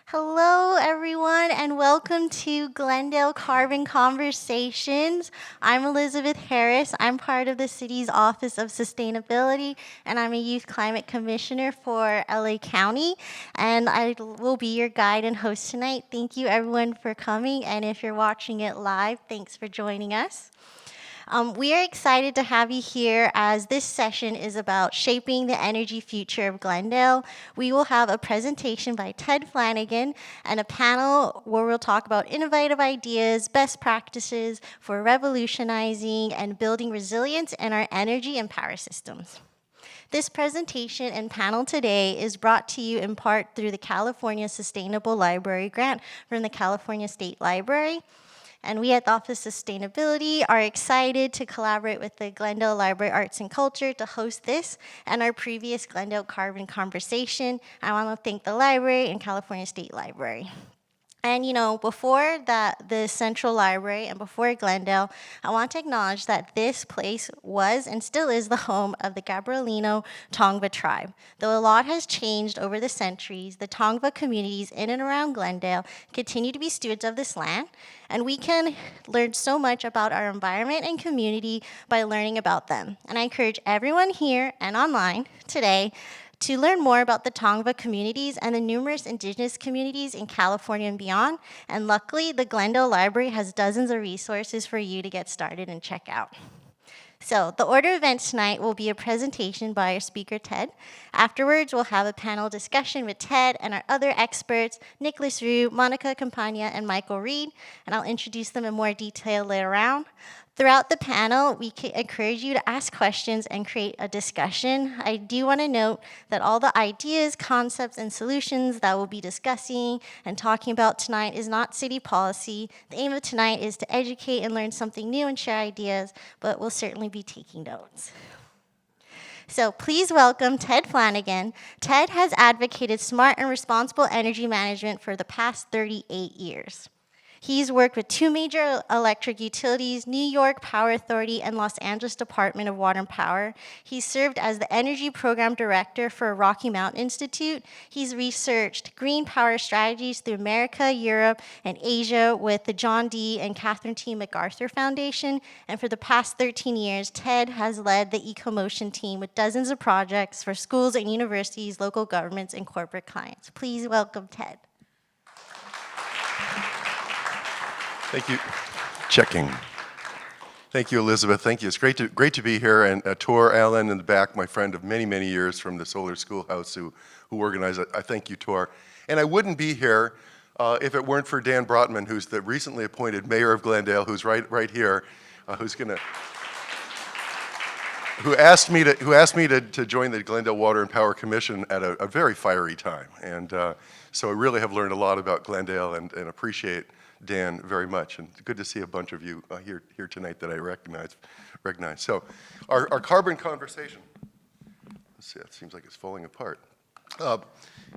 Hello, everyone, and welcome to Glendale Carbon Conversations. I'm Elizabeth Harris. I'm part of the city's Office of Sustainability, and I'm a Youth Climate Commissioner for LA County. And I will be your guide and host tonight. Thank you, everyone, for coming. And if you're watching it live, thanks for joining us. We are excited to have you here as this session is about shaping the energy future of Glendale. We will have a presentation by Ted Flannigan and a panel where we'll talk about innovative ideas, best practices for revolutionizing and building resilience in our energy and power systems. This presentation and panel today is brought to you in part through the California Sustainable Library Grant from the California State Library. And we at the Office of Sustainability are excited to collaborate with the Glendale Library Arts and Culture to host this and our previous Glendale Carbon Conversation. I want to thank the library and California State Library. And before the Central Library and before Glendale, I want to acknowledge that this place was and still is the home of the Gabrielino Tongva tribe. Though a lot has changed over the centuries, the Tongva communities in and around Glendale continue to be stewards of this land, and we can learn so much about our environment and community by learning about them. And I encourage everyone here and online today to learn more about the Tongva communities and the numerous indigenous communities in California and beyond. And luckily, the Glendale Library has dozens of resources for you to get started and check out. So the order of events tonight will be a presentation by our speaker, Ted. Afterwards, we'll have a panel discussion with Ted and our other experts, Nicholas Rue, Monica Campagna, and Michael Reed, and I'll introduce them in more detail later on. Throughout the panel, we encourage you to ask questions and create a discussion. I do want to note that all the ideas, concepts, and solutions that we'll be discussing and talking about tonight is not city policy. The aim of tonight is to educate and learn something new and share ideas, but we'll certainly be taking notes. So please welcome Ted Flannigan. Ted has advocated smart and responsible energy management for the past 38 years. He's worked with two major electric utilities, New York Power Authority and Los Angeles Department of Water and Power. He's served as the Energy Program Director for Rocky Mountain Institute. He's researched green power strategies through America, Europe, and Asia with the John D. and Catherine T. MacArthur Foundation. And for the past 13 years, Ted has led the EcoMotion team with dozens of projects for schools and universities, local governments, and corporate clients. Please welcome Ted. Thank you. Checking. Thank you, Elizabeth. Thank you. It's great to be here. And Tor Allen in the back, my friend of many, many years from the Solar Schoolhouse who organized it. I thank you, Tor. And I wouldn't be here if it weren't for Dan Brotman, who's the recently appointed mayor of Glendale, who's right here, who asked me to join the Glendale Water and Power Commission at a very fiery time. And so I really have learned a lot about Glendale and appreciate Dan very much, and good to see a bunch of you here tonight that I recognize. So, our carbon conversation. Let's see, it seems like it's falling apart.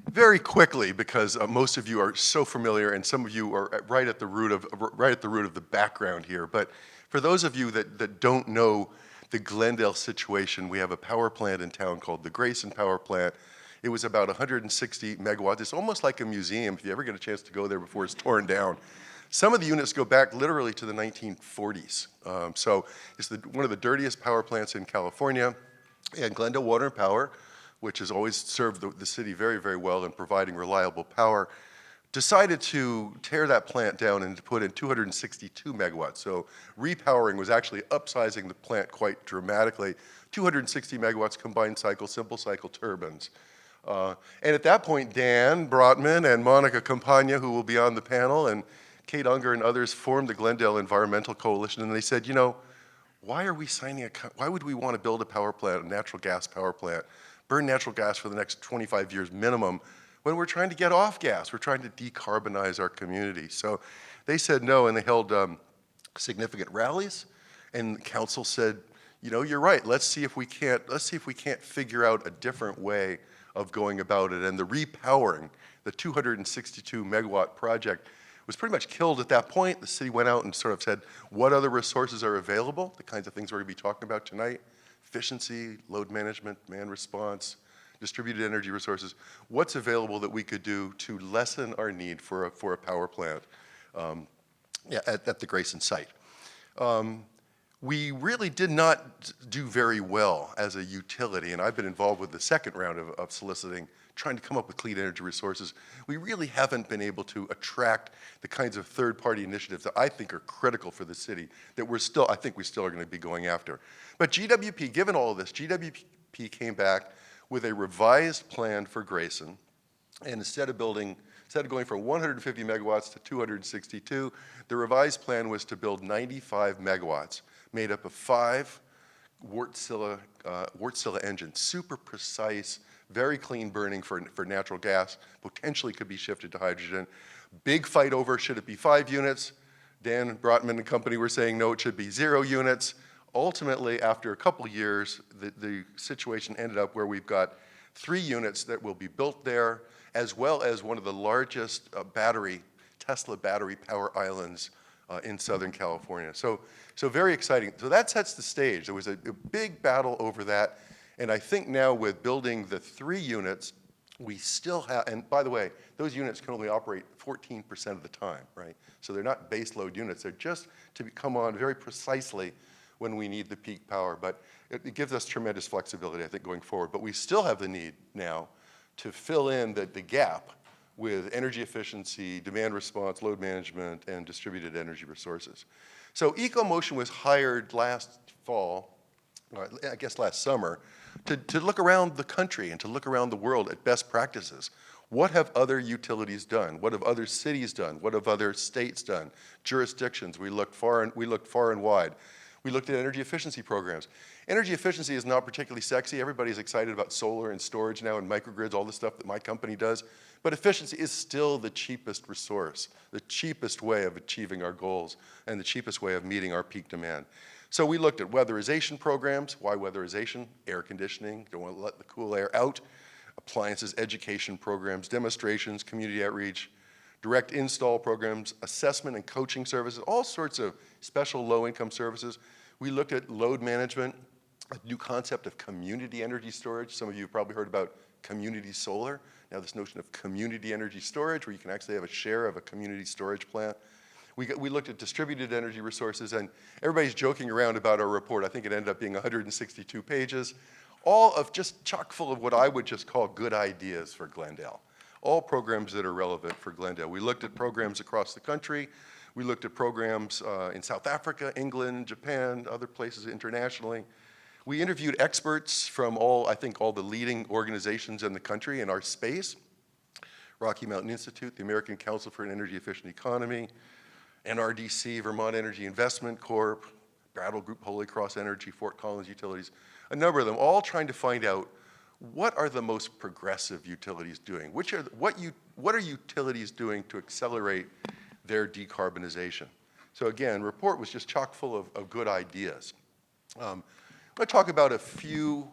Very quickly, because most of you are so familiar, and some of you are right at the root of the background here. But for those of you that don't know the Glendale situation, we have a power plant in town called the Grayson Power Plant. It was about 160 megawatts. It's almost like a museum if you ever get a chance to go there before it's torn down. Some of the units go back literally to the 1940s. So it's one of the dirtiest power plants in California. And Glendale Water and Power, which has always served the city very, very well in providing reliable power, decided to tear that plant down and to put in 262 megawatts. So repowering was actually upsizing the plant quite dramatically. 260 megawatts combined cycle, simple cycle turbines. And at that point, Dan Brotman and Monica Campagna, who will be on the panel, and Kate Unger and others formed the Glendale Environmental Coalition, and they said, why would we want to build a power plant, a natural gas power plant, burn natural gas for the next 25 years minimum, when we're trying to get off gas, we're trying to decarbonize our community. So they said no, and they held significant rallies, and the council said, you're right, let's see if we can't figure out a different way of going about it. And the repowering, the 262 megawatt project, was pretty much killed at that point. The city went out and sort of said, what other resources are available? The kinds of things we're going to be talking about tonight: efficiency, load management, demand response, distributed energy resources, what's available that we could do to lessen our need for a power plant at the Grayson site. We really did not do very well as a utility, and I've been involved with the second round of soliciting, trying to come up with clean energy resources. We really haven't been able to attract the kinds of third-party initiatives that I think are critical for the city that I think we still are going to be going after. But GWP, given all of this, GWP came back with a revised plan for Grayson, and instead of going from 150 megawatts to 262, the revised plan was to build 95 megawatts, made up of 5 Wärtsilä engines, super precise, very clean burning for natural gas, potentially could be shifted to hydrogen. Big fight over, should it be 5 units? Dan Brotman and company were saying, no, it should be 0 units. Ultimately, after a couple years, the situation ended up where we've got 3 units that will be built there, as well as one of the largest Tesla battery power islands in Southern California. So very exciting. So that sets the stage. There was a big battle over that. And I think now with building the 3 units, we still have, and by the way, those units can only operate 14% of the time, right? So they're not base load units. They're just to come on very precisely when we need the peak power. But it gives us tremendous flexibility, I think, going forward. But we still have the need now to fill in the gap with energy efficiency, demand response, load management, and distributed energy resources. So EcoMotion was hired last fall, or I guess last summer, to look around the country and to look around the world at best practices. What have other utilities done? What have other cities done? What have other states done? Jurisdictions. We looked far and wide. We looked at energy efficiency programs. Energy efficiency is not particularly sexy. Everybody's excited about solar and storage now and microgrids, all the stuff that my company does. But efficiency is still the cheapest resource, the cheapest way of achieving our goals, and the cheapest way of meeting our peak demand. So we looked at weatherization programs. Why weatherization? Air conditioning, don't want to let the cool air out. Appliances, education programs, demonstrations, community outreach, direct install programs, assessment and coaching services, all sorts of special low-income services. We looked at load management, a new concept of community energy storage. Some of you have probably heard about community solar. Now this notion of community energy storage, where you can actually have a share of a community storage plant. We looked at distributed energy resources, and everybody's joking around about our report. I think it ended up being 162 pages, all of just chock full of what I would just call good ideas for Glendale. All programs that are relevant for Glendale. We looked at programs across the country. We looked at programs in South Africa, England, Japan, other places internationally. We interviewed experts from I think all the leading organizations in the country in our space. Rocky Mountain Institute, the American Council for an Energy Efficient Economy, NRDC, Vermont Energy Investment Corp., Battle Group, Holy Cross Energy, Fort Collins Utilities, a number of them, all trying to find out what are the most progressive utilities doing? What are utilities doing to accelerate their decarbonization? So again, report was just chock full of good ideas. I'm going to talk about a few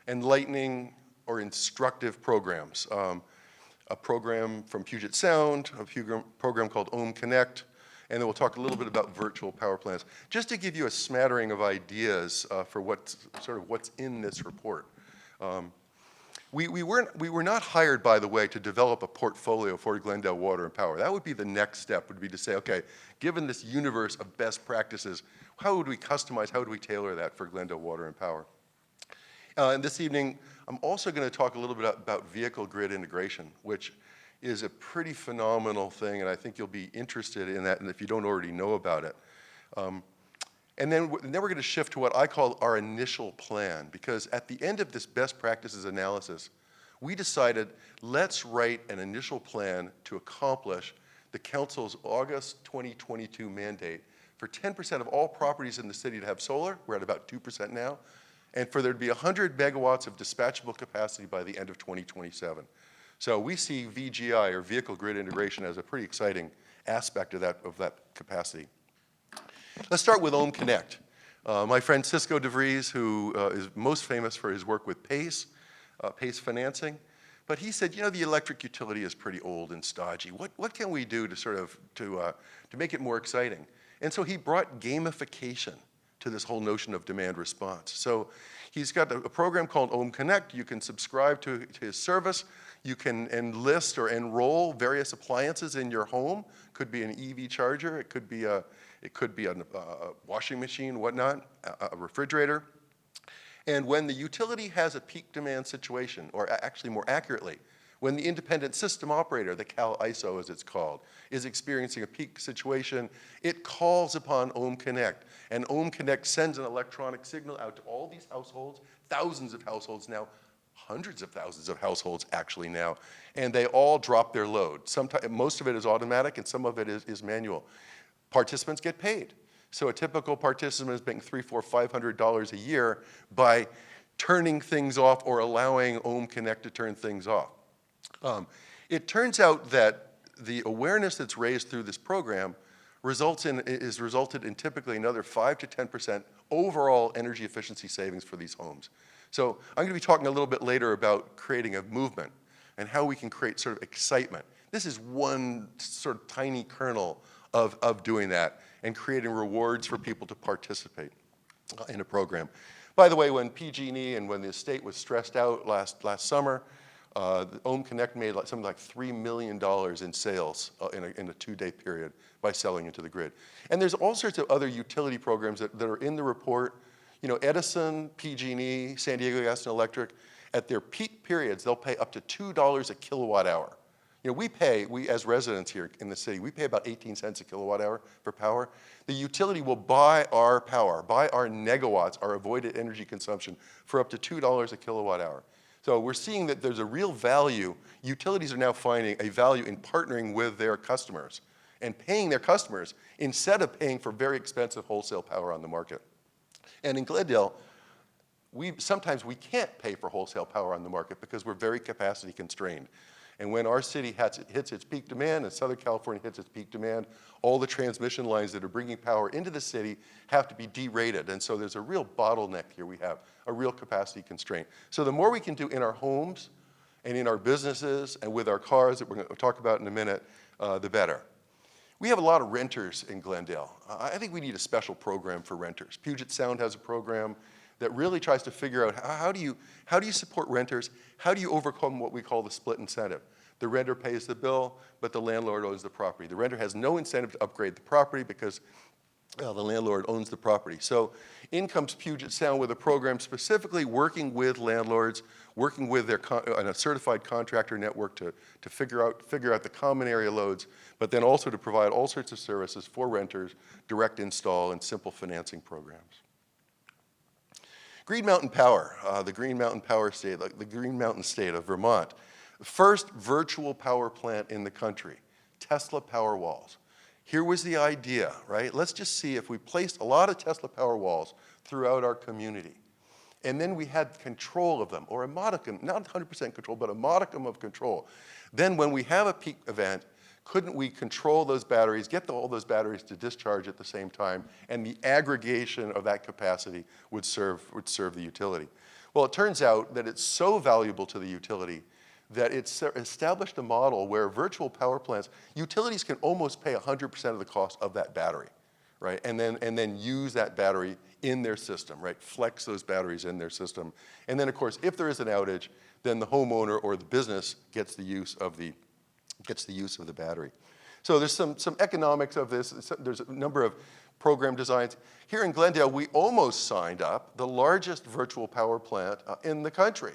enlightening or instructive programs. A program from Puget Sound, a program called Ohm Connect, and then we'll talk a little bit about virtual power plants, just to give you a smattering of ideas for what's in this report. We were not hired, by the way, to develop a portfolio for Glendale Water and Power. That would be the next step, would be to say, okay, given this universe of best practices, how would we customize, how would we tailor that for Glendale Water and Power? And this evening, I'm also going to talk a little bit about vehicle grid integration, which is a pretty phenomenal thing, and I think you'll be interested in that, and if you don't already know about it. And then we're going to shift to what I call our initial plan, because at the end of this best practices analysis, we decided let's write an initial plan to accomplish the Council's August 2022 mandate for 10% of all properties in the city to have solar. We're at about 2% now. And for there to be 100 megawatts of dispatchable capacity by the end of 2027. So we see VGI, or vehicle grid integration, as a pretty exciting aspect of that capacity. Let's start with Ohm Connect. My friend Cisco DeVries, who is most famous for his work with PACE financing, but he said, you know, the electric utility is pretty old and stodgy. What can we do to to make it more exciting? And so he brought gamification to this whole notion of demand response. So he's got a program called Ohm Connect. You can subscribe to his service. You can enlist or enroll various appliances in your home. Could be an EV charger. It could be a washing machine, whatnot, a refrigerator. And when the utility has a peak demand situation, or actually more accurately, when the independent system operator, the Cal ISO as it's called, is experiencing a peak situation, it calls upon Ohm Connect. And Ohm Connect sends an electronic signal out to all these households, thousands of households now, hundreds of thousands of households actually now, and they all drop their load. Most of it is automatic and some of it is manual. Participants get paid. So a typical participant is paying $300, $400, $500 a year by turning things off or allowing Ohm Connect to turn things off. It turns out that the awareness that's raised through this program is resulted in typically another 5 to 10% overall energy efficiency savings for these homes. So I'm going to be talking a little bit later about creating a movement and how we can create sort of excitement. This is one sort of tiny kernel of doing that and creating rewards for people to participate in a program. By the way, when PG&E and when the state was stressed out last summer, the Ohm Connect made something like $3 million in sales in a 2-day period by selling into the grid. And there's all sorts of other utility programs that are in the report. You know, Edison, PG&E, San Diego Gas and Electric, at their peak periods, they'll pay up to $2 a kilowatt hour. You know, we as residents here in the city, we pay about 18 cents a kilowatt hour for power. The utility will buy our power, buy our negawatts, our avoided energy consumption, for up to $2 a kilowatt hour. So we're seeing that there's a real value. Utilities are now finding a value in partnering with their customers and paying their customers instead of paying for very expensive wholesale power on the market. And in Glendale, sometimes we can't pay for wholesale power on the market because we're very capacity constrained. And when our city hits its peak demand and Southern California hits its peak demand, all the transmission lines that are bringing power into the city have to be derated. And so there's a real bottleneck here. We have a real capacity constraint. So the more we can do in our homes and in our businesses and with our cars that we're going to talk about in a minute, the better. We have a lot of renters in Glendale. I think we need a special program for renters. Puget Sound has a program that really tries to figure out how do you support renters? How do you overcome what we call the split incentive? The renter pays the bill, but the landlord owns the property. The renter has no incentive to upgrade the property because the landlord owns the property. So in comes Puget Sound with a program specifically working with landlords, working with a certified contractor network to figure out the common area loads, but then also to provide all sorts of services for renters, direct install, and simple financing programs. Green Mountain Power, the Green Mountain Power State, the Green Mountain State of Vermont, the first virtual power plant in the country, Tesla Powerwalls. Here was the idea, right? Let's just see if we placed a lot of Tesla Powerwalls throughout our community, and then we had control of them, or a modicum, not 100% control, but a modicum of control. Then when we have a peak event, couldn't we control those batteries, get all those batteries to discharge at the same time, and the aggregation of that capacity would serve the utility? Well, it turns out that it's so valuable to the utility that it's established a model where virtual power plants, utilities can almost pay 100% of the cost of that battery, right? And then use that battery in their system, right? Flex those batteries in their system. And then, of course, if there is an outage, then the homeowner or the business gets the use of the battery. So there's some economics of this. There's a number of program designs. Here in Glendale, we almost signed up the largest virtual power plant in the country,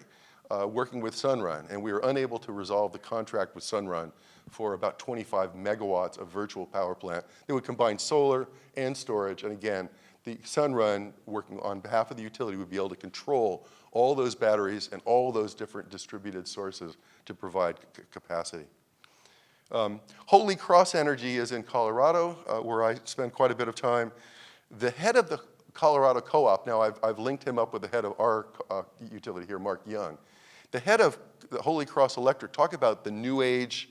working with Sunrun, and we were unable to resolve the contract with Sunrun for about 25 megawatts of virtual power plant that would combine solar and storage. And again, the Sunrun, working on behalf of the utility, would be able to control all those batteries and all those different distributed sources to provide capacity. Holy Cross Energy is in Colorado, where I spend quite a bit of time. The head of the Colorado Co-op, now I've linked him up with the head of our utility here, Mark Young. The head of the Holy Cross Electric, talk about the new age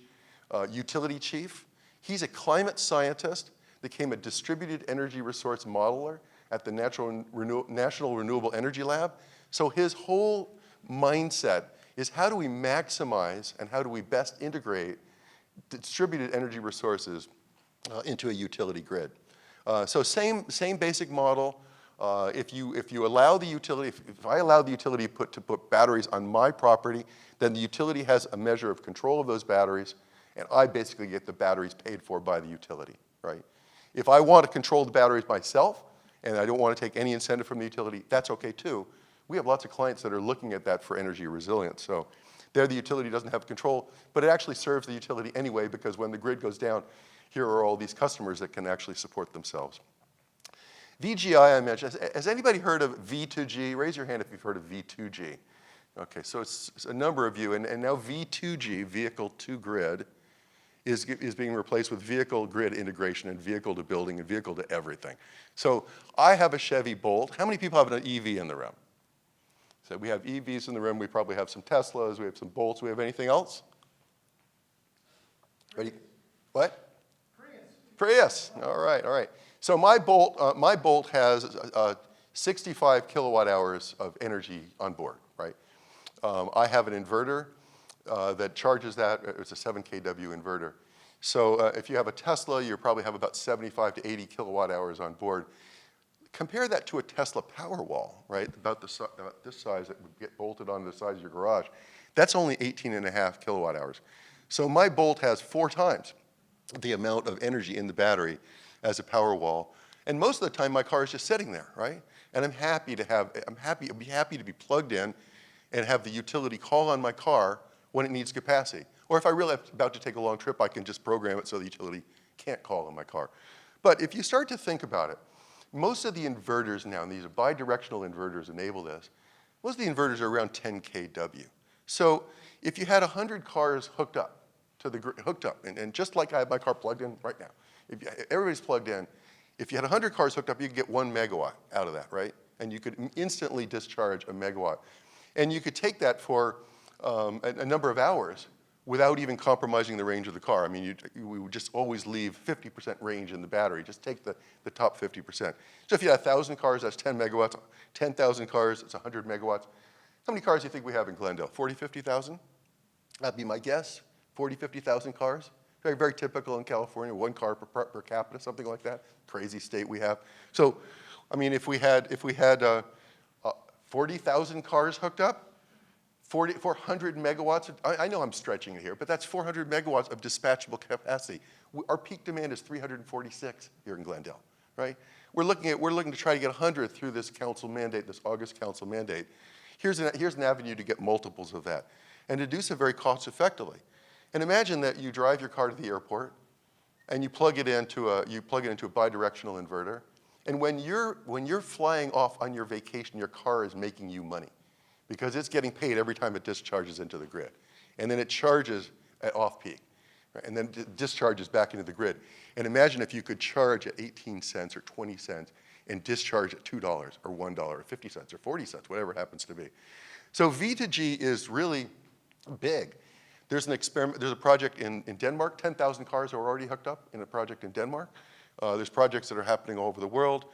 utility chief. He's a climate scientist, became a distributed energy resource modeler at the National Renewable Energy Lab. So his whole mindset is how do we maximize and how do we best integrate distributed energy resources into a utility grid. So same basic model. If you allow the utility, if I allow the utility to put batteries on my property, then the utility has a measure of control of those batteries, and I basically get the batteries paid for by the utility, right? If I want to control the batteries myself, and I don't want to take any incentive from the utility, that's okay too. We have lots of clients that are looking at that for energy resilience. So there the utility doesn't have control, but it actually serves the utility anyway, because when the grid goes down, here are all these customers that can actually support themselves. VGI I mentioned. Has anybody heard of V2G? Raise your hand if you've heard of V2G. Okay, so it's a number of you, and now V2G, vehicle to grid, is being replaced with vehicle grid integration and vehicle to building and vehicle to everything. So I have a Chevy Bolt. How many people have an EV in the room? So we have EVs in the room. We probably have some Teslas. We have some Bolts. We have anything else? Ready? What? Prius. All right, all right. So my Bolt has 65 kilowatt hours of energy on board, right? I have an inverter that charges that. It's a 7 kW inverter. So if you have a Tesla, you probably have about 75 to 80 kilowatt hours on board. Compare that to a Tesla Powerwall, right? About this size that would get bolted onto the side of your garage. That's only 18.5 kilowatt hours. So my Bolt has 4 times the amount of energy in the battery as a Powerwall. And most of the time my car is just sitting there, right? And I'm happy to be plugged in and have the utility call on my car when it needs capacity. Or if I really am about to take a long trip, I can just program it so the utility can't call on my car. But if you start to think about it, most of the inverters now, and these are bidirectional inverters enable this, most of the inverters are around 10 kW. So if you had 100 cars hooked up to the grid, and just like I have my car plugged in right now, everybody's plugged in, if you had 100 cars hooked up, you could get 1 megawatt out of that, right? And you could instantly discharge a megawatt. And you could take that for a number of hours without even compromising the range of the car. I mean, we would just always leave 50% range in the battery. Just take the top 50%. So if you had 1,000 cars, that's 10 megawatts. 10,000 cars, that's 100 megawatts. How many cars do you think we have in Glendale? 40, 50,000? That'd be my guess. 40, 50,000 cars. Very, very typical in California. 1 car per capita, something like that. Crazy state we have. So, I mean, if we had 40,000 cars hooked up, 400 megawatts. I know I'm stretching it here, but that's 400 megawatts of dispatchable capacity. Our peak demand is 346 here in Glendale, right? We're looking to try to get 100 through this council mandate, this August council mandate. Here's an avenue to get multiples of that, and to do so very cost effectively. And imagine that you drive your car to the airport, and you plug it into a bidirectional inverter, and when you're flying off on your vacation, your car is making you money, because it's getting paid every time it discharges into the grid. And then it charges at off-peak, right? And then discharges back into the grid. And imagine if you could charge at 18 cents or 20 cents and discharge at $2 or $1 or 50 cents or 40 cents, whatever it happens to be. So V2G is really big. There's a project in Denmark. 10,000 cars are already hooked up in a project in Denmark. There's projects that are happening all over the world.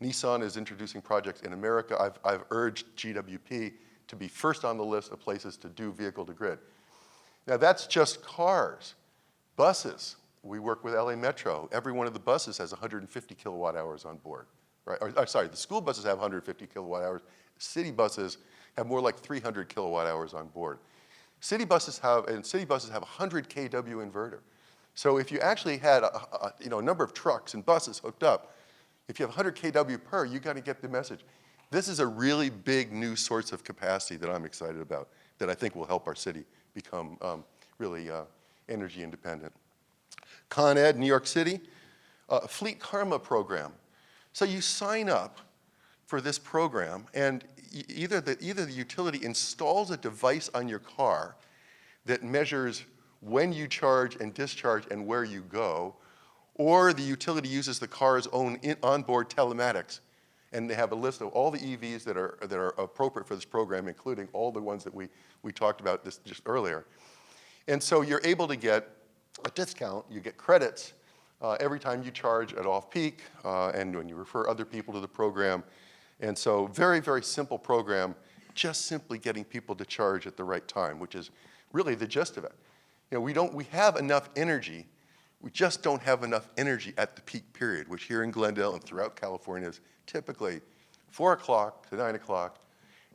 Nissan is introducing projects in America. I've urged GWP to be first on the list of places to do vehicle to grid. Now that's just cars. Buses, we work with LA Metro. Every one of the buses has 150 kilowatt hours on board, right? Sorry, the school buses have 150 kilowatt hours. City buses have more like 300 kilowatt hours on board. City buses have a 100 kW inverter. So if you actually had a number of trucks and buses hooked up, if you have 100 kW per, you got to get the message. This is a really big new source of capacity that I'm excited about, that I think will help our city become really energy independent. Con Ed, New York City, Fleet Karma program. So you sign up for this program, and either the utility installs a device on your car that measures when you charge and discharge and where you go, or the utility uses the car's own onboard telematics. And they have a list of all the EVs that are appropriate for this program, including all the ones that we talked about just earlier. And so you're able to get a discount. You get credits every time you charge at off-peak, and when you refer other people to the program. And so very, very simple program, just simply getting people to charge at the right time, which is really the gist of it. You know, we have enough energy. We just don't have enough energy at the peak period, which here in Glendale and throughout California is typically 4 o'clock to 9 o'clock,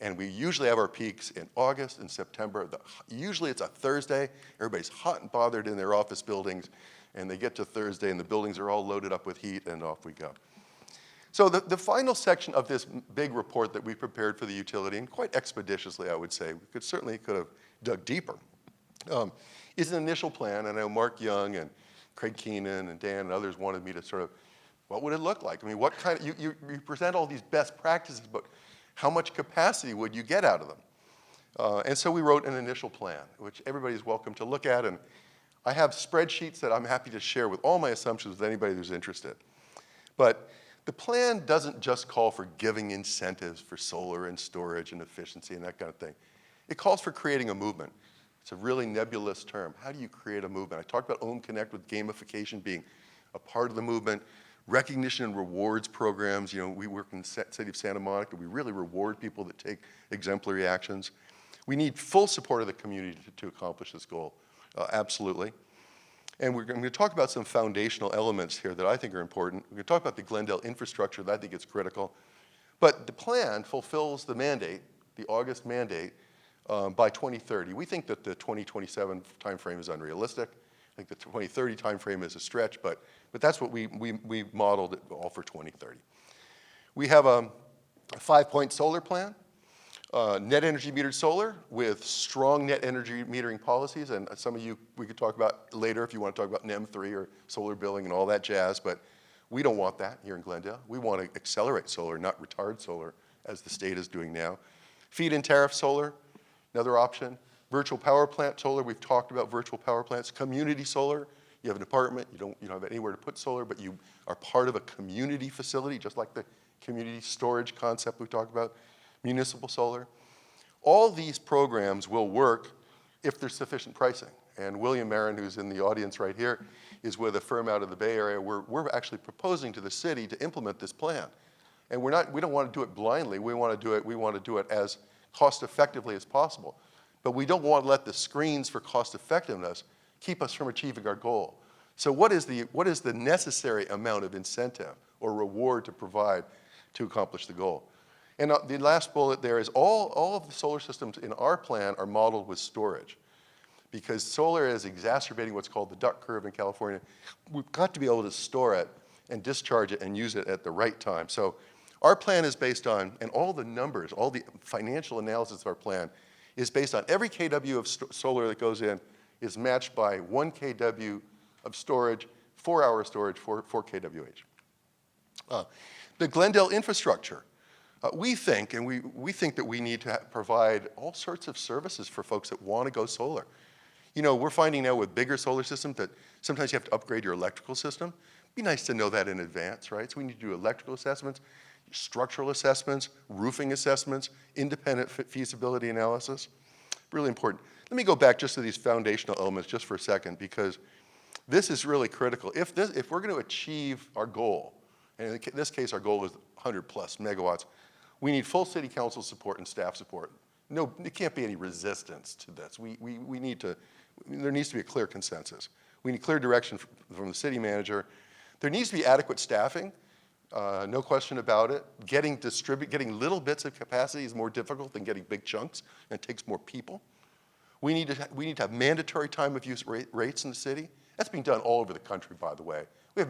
and we usually have our peaks in August and September. Usually it's a Thursday. Everybody's hot and bothered in their office buildings, and they get to Thursday, and the buildings are all loaded up with heat, and off we go. So the final section of this big report that we prepared for the utility, and quite expeditiously, I would say, we certainly could have dug deeper, is an initial plan. And I know Mark Young and Craig Keenan and Dan and others wanted me to sort of, what would it look like? I mean, what kind of, you present all these best practices, but how much capacity would you get out of them? And so we wrote an initial plan, which everybody's welcome to look at. And I have spreadsheets that I'm happy to share with all my assumptions with anybody who's interested. But the plan doesn't just call for giving incentives for solar and storage and efficiency and that kind of thing. It calls for creating a movement. It's a really nebulous term. How do you create a movement? I talked about Ohm Connect with gamification being a part of the movement. Recognition and rewards programs. You know, we work in the city of Santa Monica. We really reward people that take exemplary actions. We need full support of the community to accomplish this goal, absolutely. And we're going to talk about some foundational elements here that I think are important. We're going to talk about the Glendale infrastructure that I think is critical. But the plan fulfills the mandate, the August mandate, by 2030. We think that the 2027 timeframe is unrealistic. I think the 2030 timeframe is a stretch, but that's what we modeled it all for 2030. We have a 5-point solar plan, net energy metered solar with strong net energy metering policies, and some of you we could talk about later if you want to talk about NEM3 or solar billing and all that jazz, but we don't want that here in Glendale. We want to accelerate solar, not retard solar, as the state is doing now. Feed-in tariff solar, another option. Virtual power plant solar, we've talked about virtual power plants. Community solar, you have an apartment, you don't have anywhere to put solar, but you are part of a community facility, just like the community storage concept we talked about. Municipal solar. All these programs will work if there's sufficient pricing. And William Marin, who's in the audience right here, is with a firm out of the Bay Area. We're actually proposing to the city to implement this plan. And we don't want to do it blindly. We want to do it as cost effectively as possible. But we don't want to let the screens for cost effectiveness keep us from achieving our goal. So what is the necessary amount of incentive or reward to provide to accomplish the goal? And the last bullet there is all of the solar systems in our plan are modeled with storage, because solar is exacerbating what's called the duck curve in California. We've got to be able to store it and discharge it and use it at the right time. So our plan is based on, and all the numbers, all the financial analysis of our plan is based on every kW of solar that goes in is matched by 1 kW of storage, 4-hour storage, 4 kWh. The Glendale infrastructure. We think that we need to provide all sorts of services for folks that want to go solar. You know, we're finding now with bigger solar systems that sometimes you have to upgrade your electrical system. It'd be nice to know that in advance, right? So we need to do electrical assessments, structural assessments, roofing assessments, independent feasibility analysis. Really important. Let me go back just to these foundational elements just for a second, because this is really critical. If we're going to achieve our goal, and in this case our goal is 100 plus megawatts, we need full city council support and staff support. No, there can't be any resistance to this. There needs to be a clear consensus. We need clear direction from the city manager. There needs to be adequate staffing, no question about it. Getting little bits of capacity is more difficult than getting big chunks, and it takes more people. We need to have mandatory time of use rates in the city. That's being done all over the country, by the way.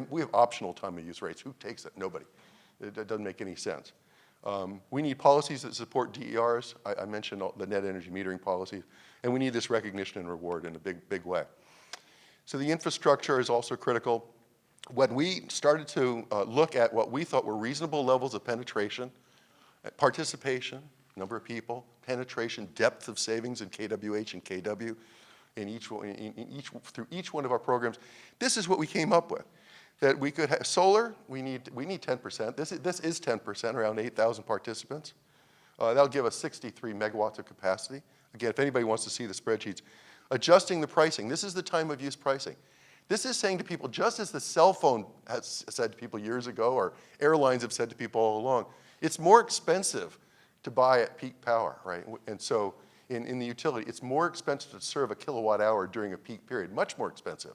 We have optional time of use rates. Who takes it? Nobody. It doesn't make any sense. We need policies that support DERs. I mentioned the net energy metering policies. And we need this recognition and reward in a big way. So the infrastructure is also critical. When we started to look at what we thought were reasonable levels of penetration, participation, number of people, penetration, depth of savings in KWH and KW through each one of our programs, this is what we came up with. That we could have solar, we need 10%. This is 10%, around 8,000 participants. That'll give us 63 megawatts of capacity. Again, if anybody wants to see the spreadsheets. Adjusting the pricing, this is the time of use pricing. This is saying to people, just as the cell phone has said to people years ago, or airlines have said to people all along, it's more expensive to buy at peak power, right? And so in the utility, it's more expensive to serve a kilowatt hour during a peak period, much more expensive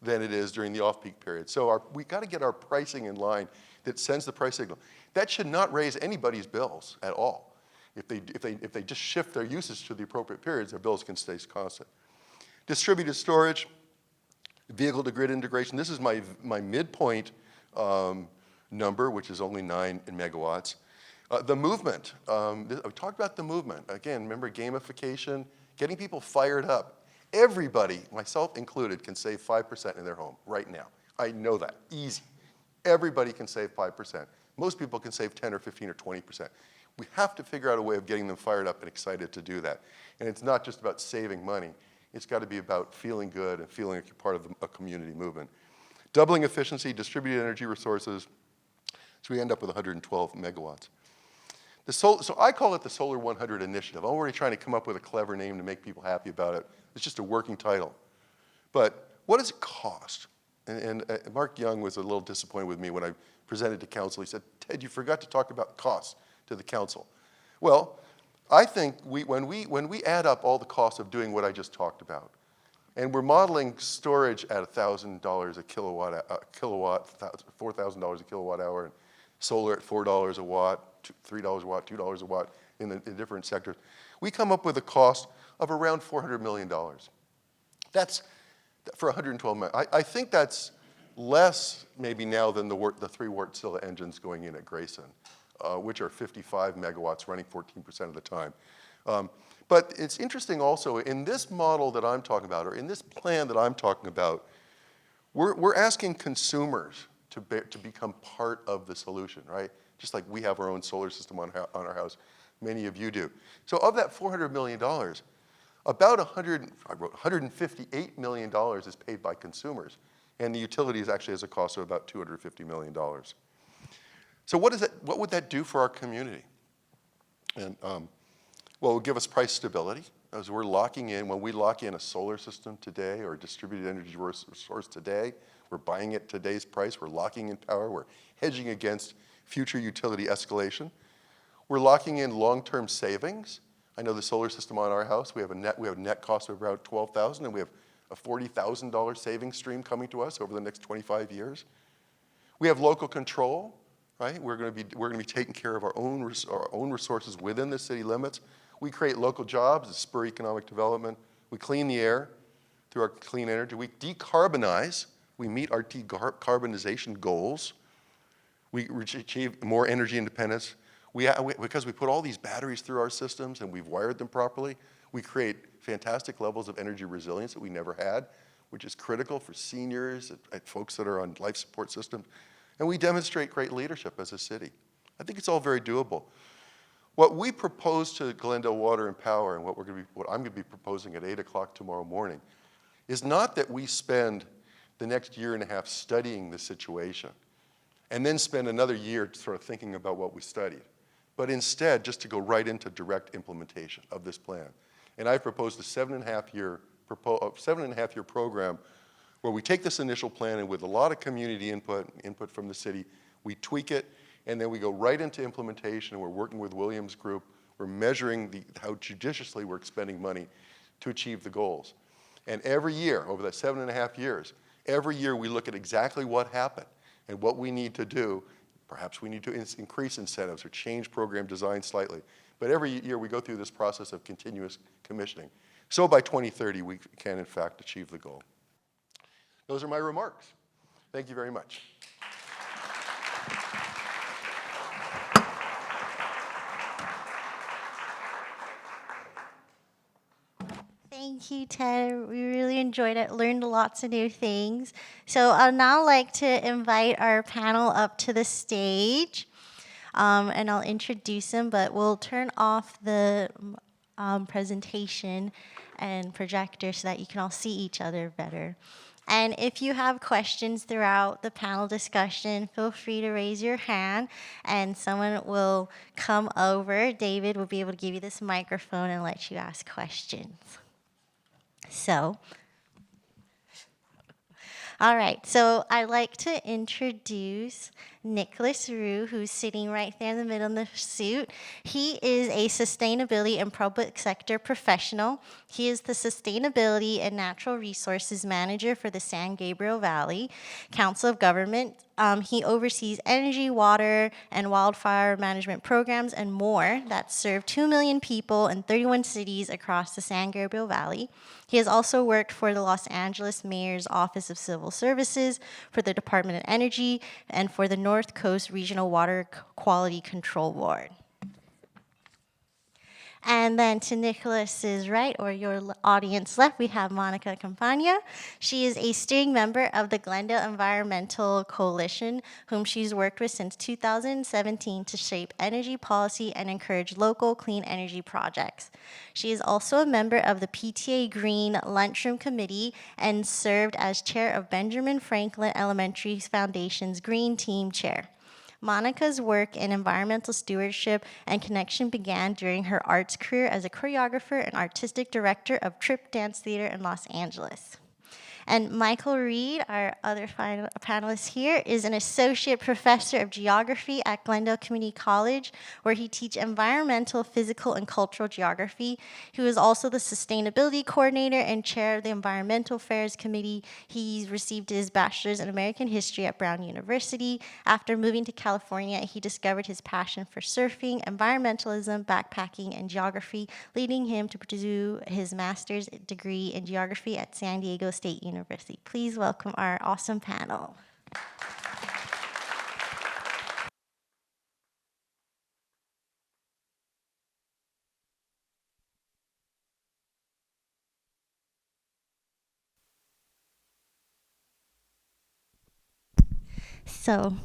than it is during the off-peak period. So we got to get our pricing in line that sends the price signal. That should not raise anybody's bills at all. If they just shift their usage to the appropriate periods, their bills can stay constant. Distributed storage, vehicle-to-grid integration. This is my midpoint number, which is only 9 megawatts. The movement. We talked about the movement. Again, remember gamification, getting people fired up. Everybody, myself included, can save 5% in their home right now. I know that. Easy. Everybody can save 5%. Most people can save 10 or 15 or 20%. We have to figure out a way of getting them fired up and excited to do that. And it's not just about saving money. It's got to be about feeling good and feeling like you're part of a community movement. Doubling efficiency, distributed energy resources, so we end up with 112 megawatts. So I call it the Solar 100 Initiative. I'm already trying to come up with a clever name to make people happy about it. It's just a working title. But what does it cost? And Mark Young was a little disappointed with me when I presented to council. He said, Ted, you forgot to talk about costs to the council. Well, I think when we add up all the costs of doing what I just talked about, and we're modeling storage at $1,000 a kilowatt, $4,000 a kilowatt hour, and solar at $4 a watt, $3 a watt, $2 a watt in different sectors, we come up with a cost of around $400 million. That's for 112 megawatts. I think that's less maybe now than the 3 Wärtsilä engines going in at Grayson, which are 55 megawatts running 14% of the time. But it's interesting also, in this model that I'm talking about, or in this plan that I'm talking about, we're asking consumers to become part of the solution, right? Just like we have our own solar system on our house, many of you do. So of that $400 million, about $158 million is paid by consumers, and the utilities actually has a cost of about $250 million. So what would that do for our community? And well, it would give us price stability, as we're locking in. When we lock in a solar system today or a distributed energy source today, we're buying at today's price, we're locking in power, we're hedging against future utility escalation. We're locking in long-term savings. I know the solar system on our house, we have a net cost of about $12,000, and we have a $40,000 savings stream coming to us over the next 25 years. We have local control, right? We're going to be taking care of our own resources within the city limits. We create local jobs that spur economic development. We clean the air through our clean energy. We decarbonize. We meet our decarbonization goals. We achieve more energy independence. Because we put all these batteries through our systems and we've wired them properly, we create fantastic levels of energy resilience that we never had, which is critical for seniors and folks that are on life support systems. And we demonstrate great leadership as a city. I think it's all very doable. What we propose to Glendale Water and Power, and what I'm going to be proposing at 8 o'clock tomorrow morning, is not that we spend the next year and a half studying the situation and then spend another year sort of thinking about what we studied, but instead just to go right into direct implementation of this plan. And I've proposed a 7.5-year program where we take this initial plan and with a lot of community input from the city, we tweak it, and then we go right into implementation, and we're working with Williams Group. We're measuring how judiciously we're expending money to achieve the goals. And every year, over that 7.5 years, every year we look at exactly what happened and what we need to do. Perhaps we need to increase incentives or change program design slightly. But every year we go through this process of continuous commissioning. So by 2030, we can, in fact, achieve the goal. Those are my remarks. Thank you very much. Thank you, Ted. We really enjoyed it, learned lots of new things. So I'd now like to invite our panel up to the stage, and I'll introduce them, but we'll turn off the presentation and projector so that you can all see each other better. And if you have questions throughout the panel discussion, feel free to raise your hand and someone will come over. David will be able to give you this microphone and let you ask questions. So, All right, so I'd like to introduce Nicholas Rue, who's sitting right there in the middle in the suit. He is a sustainability and public sector professional. He is the Sustainability and Natural Resources Manager for the San Gabriel Valley Council of Government. He oversees energy, water, and wildfire management programs and more that serve 2 million people in 31 cities across the San Gabriel Valley. He has also worked for the Los Angeles Mayor's Office of Civil Services, for the Department of Energy, and for the North Coast Regional Water Quality Control Board. And then to Nicholas's right, or your audience left, we have Monica Campagna. She is a steering member of the Glendale Environmental Coalition, whom she's worked with since 2017 to shape energy policy and encourage local clean energy projects. She is also a member of the PTA Green Lunchroom Committee and served as chair of Benjamin Franklin Elementary Foundation's Green Team Chair. Monica's work in environmental stewardship and connection began during her arts career as a choreographer and artistic director of Trip Dance Theater in Los Angeles. And Michael Reed, our other panelist here, is an associate professor of geography at Glendale Community College, where he teaches environmental, physical, and cultural geography. He was also the sustainability coordinator and chair of the Environmental Affairs Committee. He received his bachelor's in American history at Brown University. After moving to California, he discovered his passion for surfing, environmentalism, backpacking, and geography, leading him to pursue his master's degree in geography at San Diego State University. Please welcome our awesome panel. So,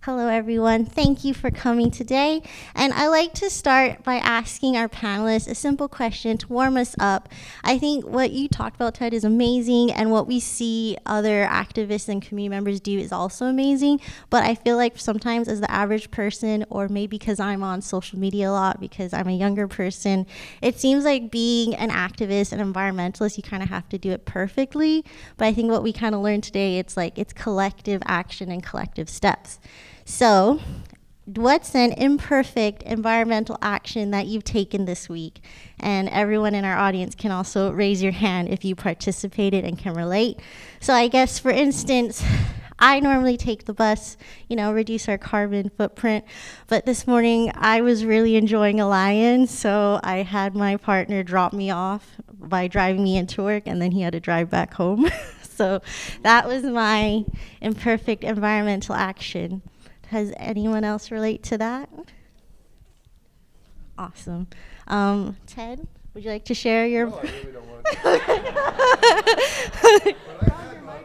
hello everyone. Thank you for coming today. And I like to start by asking our panelists a simple question to warm us up. I think what you talked about, Ted, is amazing, and what we see other activists and community members do is also amazing. But I feel like sometimes as the average person, or maybe because I'm on social media a lot because I'm a younger person, it seems like being an activist and environmentalist, you kind of have to do it perfectly. But I think what we kind of learned today, it's collective action and collective steps. So, what's an imperfect environmental action that you've taken this week? And everyone in our audience can also raise your hand if you participated and can relate. So I guess, for instance, I normally take the bus, reduce our carbon footprint. But this morning, I was really enjoying a lion, so I had my partner drop me off by driving me into work, and then he had to drive back home. So that was my imperfect environmental action. Does anyone else relate to that? Awesome. Ted, would you like to share your... No, I really don't want to. But I had my...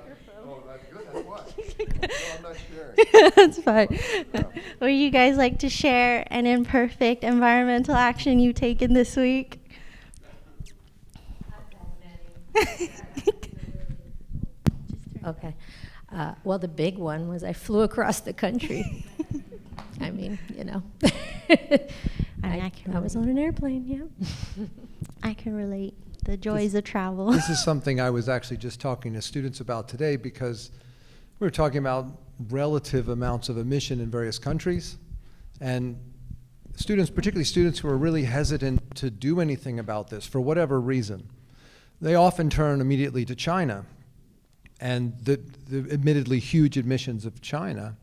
Oh, that's good. That's why. No, I'm not sharing. That's fine. No. Would you guys like to share an imperfect environmental action you've taken this week? Okay. Well, the big one was I flew across the country. I mean, I was on an airplane, yeah. I can relate. The joys of travel. This is something I was actually just talking to students about today, because we were talking about relative amounts of emission in various countries, and students, particularly students who are really hesitant to do anything about this for whatever reason, they often turn immediately to China and the admittedly huge emissions of China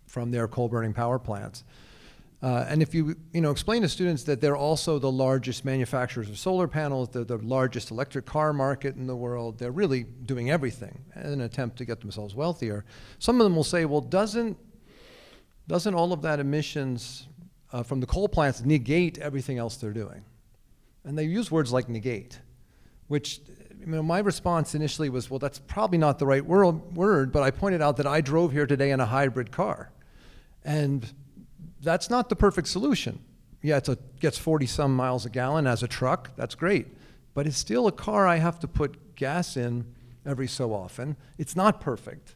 from their coal-burning power plants. And if you explain to students that they're also the largest manufacturers of solar panels, they're the largest electric car market in the world, they're really doing everything in an attempt to get themselves wealthier. Some of them will say, well, doesn't all of that emissions from the coal plants negate everything else they're doing? And they use words like negate, which my response initially was, well, that's probably not the right word, but I pointed out that I drove here today in a hybrid car. And that's not the perfect solution. Yeah, it gets 40-some miles a gallon as a truck. That's great. But it's still a car I have to put gas in every so often. It's not perfect.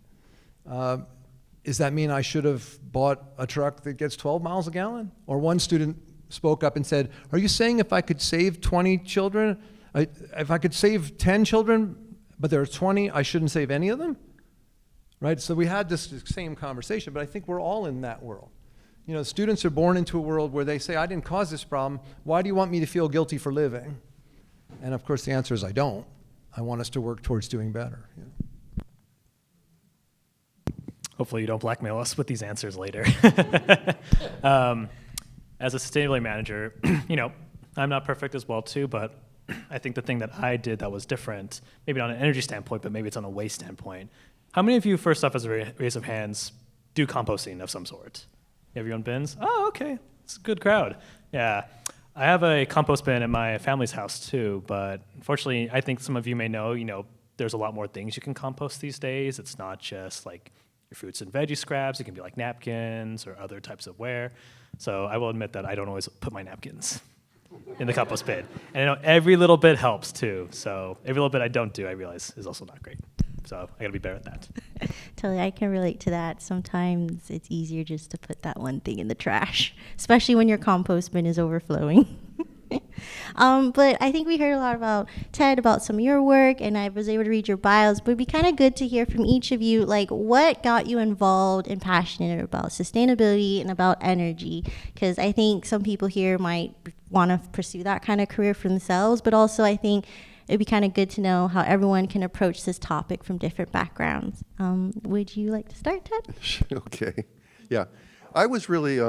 Does that mean I should have bought a truck that gets 12 miles a gallon? Or one student spoke up and said, are you saying if I could save 20 children, if I could save 10 children, but there are 20, I shouldn't save any of them? right? So we had this same conversation, but I think we're all in that world. You know, students are born into a world where they say, I didn't cause this problem. Why do you want me to feel guilty for living? And of course, the answer is I don't. I want us to work towards doing better. Yeah. Hopefully you don't blackmail us with these answers later. As a sustainability manager, you know, I'm not perfect as well too, but I think the thing that I did that was different, maybe not on an energy standpoint, but maybe it's on a waste standpoint. How many of you, first off, as a raise of hands, do composting of some sort? You have your own bins? Oh, okay. It's a good crowd. Yeah. I have a compost bin at my family's house too, but unfortunately, I think some of you may know, you know, there's a lot more things you can compost these days. It's not just like your fruits and veggie scraps. It can be like napkins or other types of ware. So I will admit that I don't always put my napkins in the compost bin. And I know every little bit helps too. So every little bit I don't do, I realize is also not great. So I gotta be better at that. Totally, I can relate to that. Sometimes it's easier just to put that one thing in the trash, especially when your compost bin is overflowing. But I think we heard a lot about Ted, about some of your work, and I was able to read your bios. But it'd be kind of good to hear from each of you, like what got you involved and passionate about sustainability and about energy? Because I think some people here might want to pursue that kind of career for themselves, but also I think it'd be kind of good to know how everyone can approach this topic from different backgrounds. Would you like to start, Ted? Okay. Yeah. I was really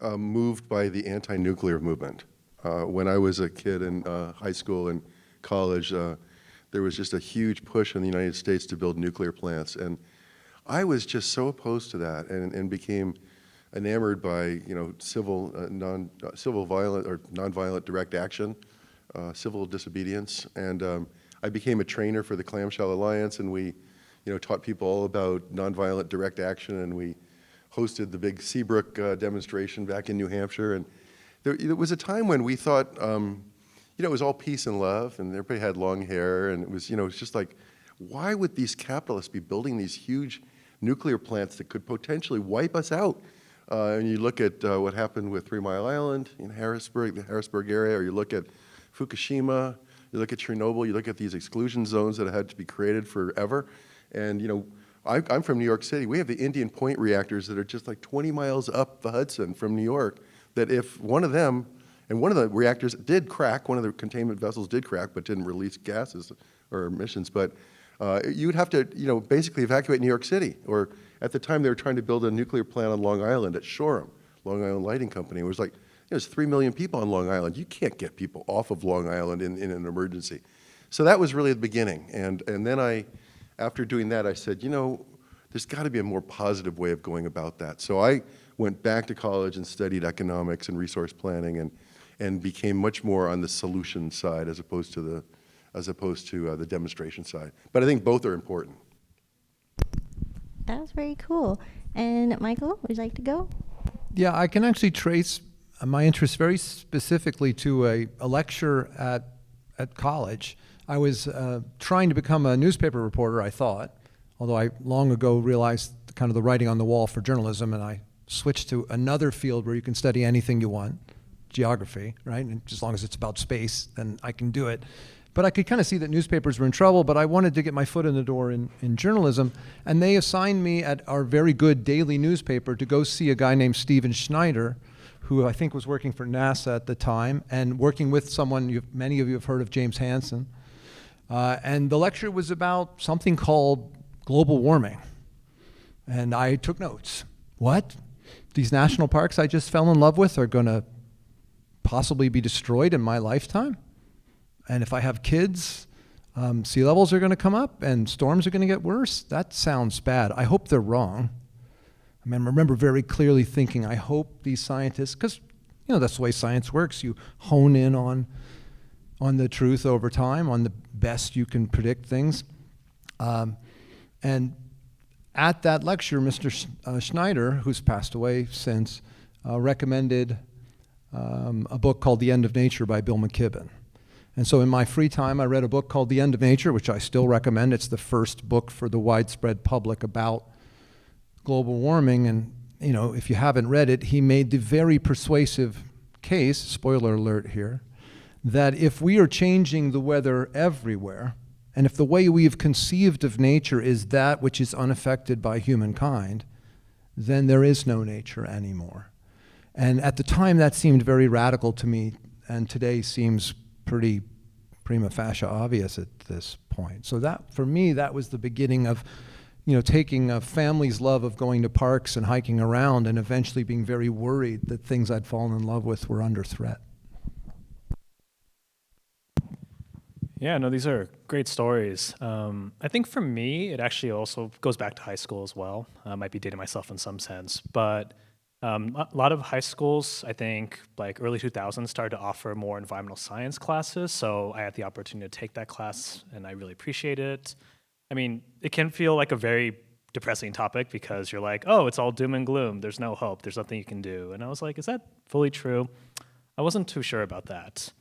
moved by the anti-nuclear movement. When I was a kid in high school and college, there was just a huge push in the United States to build nuclear plants. And I was just so opposed to that and became enamored by, you know, civil violent or nonviolent direct action, civil disobedience. And I became a trainer for the Clamshell Alliance, and we, you know, taught people all about nonviolent direct action, and we hosted the big Seabrook demonstration back in New Hampshire. And there was a time when we thought, you know, it was all peace and love, and everybody had long hair, and it was, you know, it's just like, why would these capitalists be building these huge nuclear plants that could potentially wipe us out? And you look at what happened with 3 Mile Island in Harrisburg, the Harrisburg area, or you look at Fukushima, you look at Chernobyl, you look at these exclusion zones that had to be created forever. And, you know, I'm from New York City. We have the Indian Point reactors that are just like 20 miles up the Hudson from New York, that if one of them, and one of the reactors did crack, one of the containment vessels did crack, but didn't release gases or emissions, but you would have to, you know, basically evacuate New York City. Or at the time they were trying to build a nuclear plant on Long Island at Shoreham, Long Island Lighting Company. It was like, there's 3 million people on Long Island. You can't get people off of Long Island in an emergency. So that was really the beginning. And then after doing that, I said, you know, there's got to be a more positive way of going about that. So I went back to college and studied economics and resource planning and became much more on the solution side as opposed to the demonstration side. But I think both are important. That was very cool. And Michael, would you like to go? Yeah, I can actually trace my interest very specifically to a lecture at college. I was trying to become a newspaper reporter, I thought, although I long ago realized kind of the writing on the wall for journalism, and I switched to another field where you can study anything you want, geography, right? And as long as it's about space, then I can do it. But I could kind of see that newspapers were in trouble, but I wanted to get my foot in the door in journalism, and they assigned me at our very good daily newspaper to go see a guy named Steven Schneider, who I think was working for NASA at the time, and working with someone many of you have heard of, James Hansen. And the lecture was about something called global warming. And I took notes. What? These national parks I just fell in love with are going to possibly be destroyed in my lifetime? And if I have kids, sea levels are going to come up and storms are going to get worse? That sounds bad. I hope they're wrong. I mean, I remember very clearly thinking, I hope these scientists, because you know that's the way science works. You hone in on the truth over time, on the best you can predict things. And at that lecture, Mr. Schneider, who's passed away since, recommended a book called The End of Nature by Bill McKibben. And so in my free time, I read a book called The End of Nature, which I still recommend. It's the first book for the widespread public about global warming. And, you know, if you haven't read it, he made the very persuasive case, spoiler alert here, that if we are changing the weather everywhere, And if the way we've conceived of nature is that which is unaffected by humankind, then there is no nature anymore. And at the time, that seemed very radical to me, and today seems pretty prima facie obvious at this point. So that, for me, that was the beginning of, taking a family's love of going to parks and hiking around and eventually being very worried that things I'd fallen in love with were under threat. Yeah, no, these are great stories. I think for me, it actually also goes back to high school as well. I might be dating myself in some sense, but a lot of high schools, I think, like early 2000s, started to offer more environmental science classes. So I had the opportunity to take that class, and I really appreciate it. I mean, it can feel like a very depressing topic because you're like, oh, it's all doom and gloom. There's no hope. There's nothing you can do. And I was like, is that fully true? I wasn't too sure about that.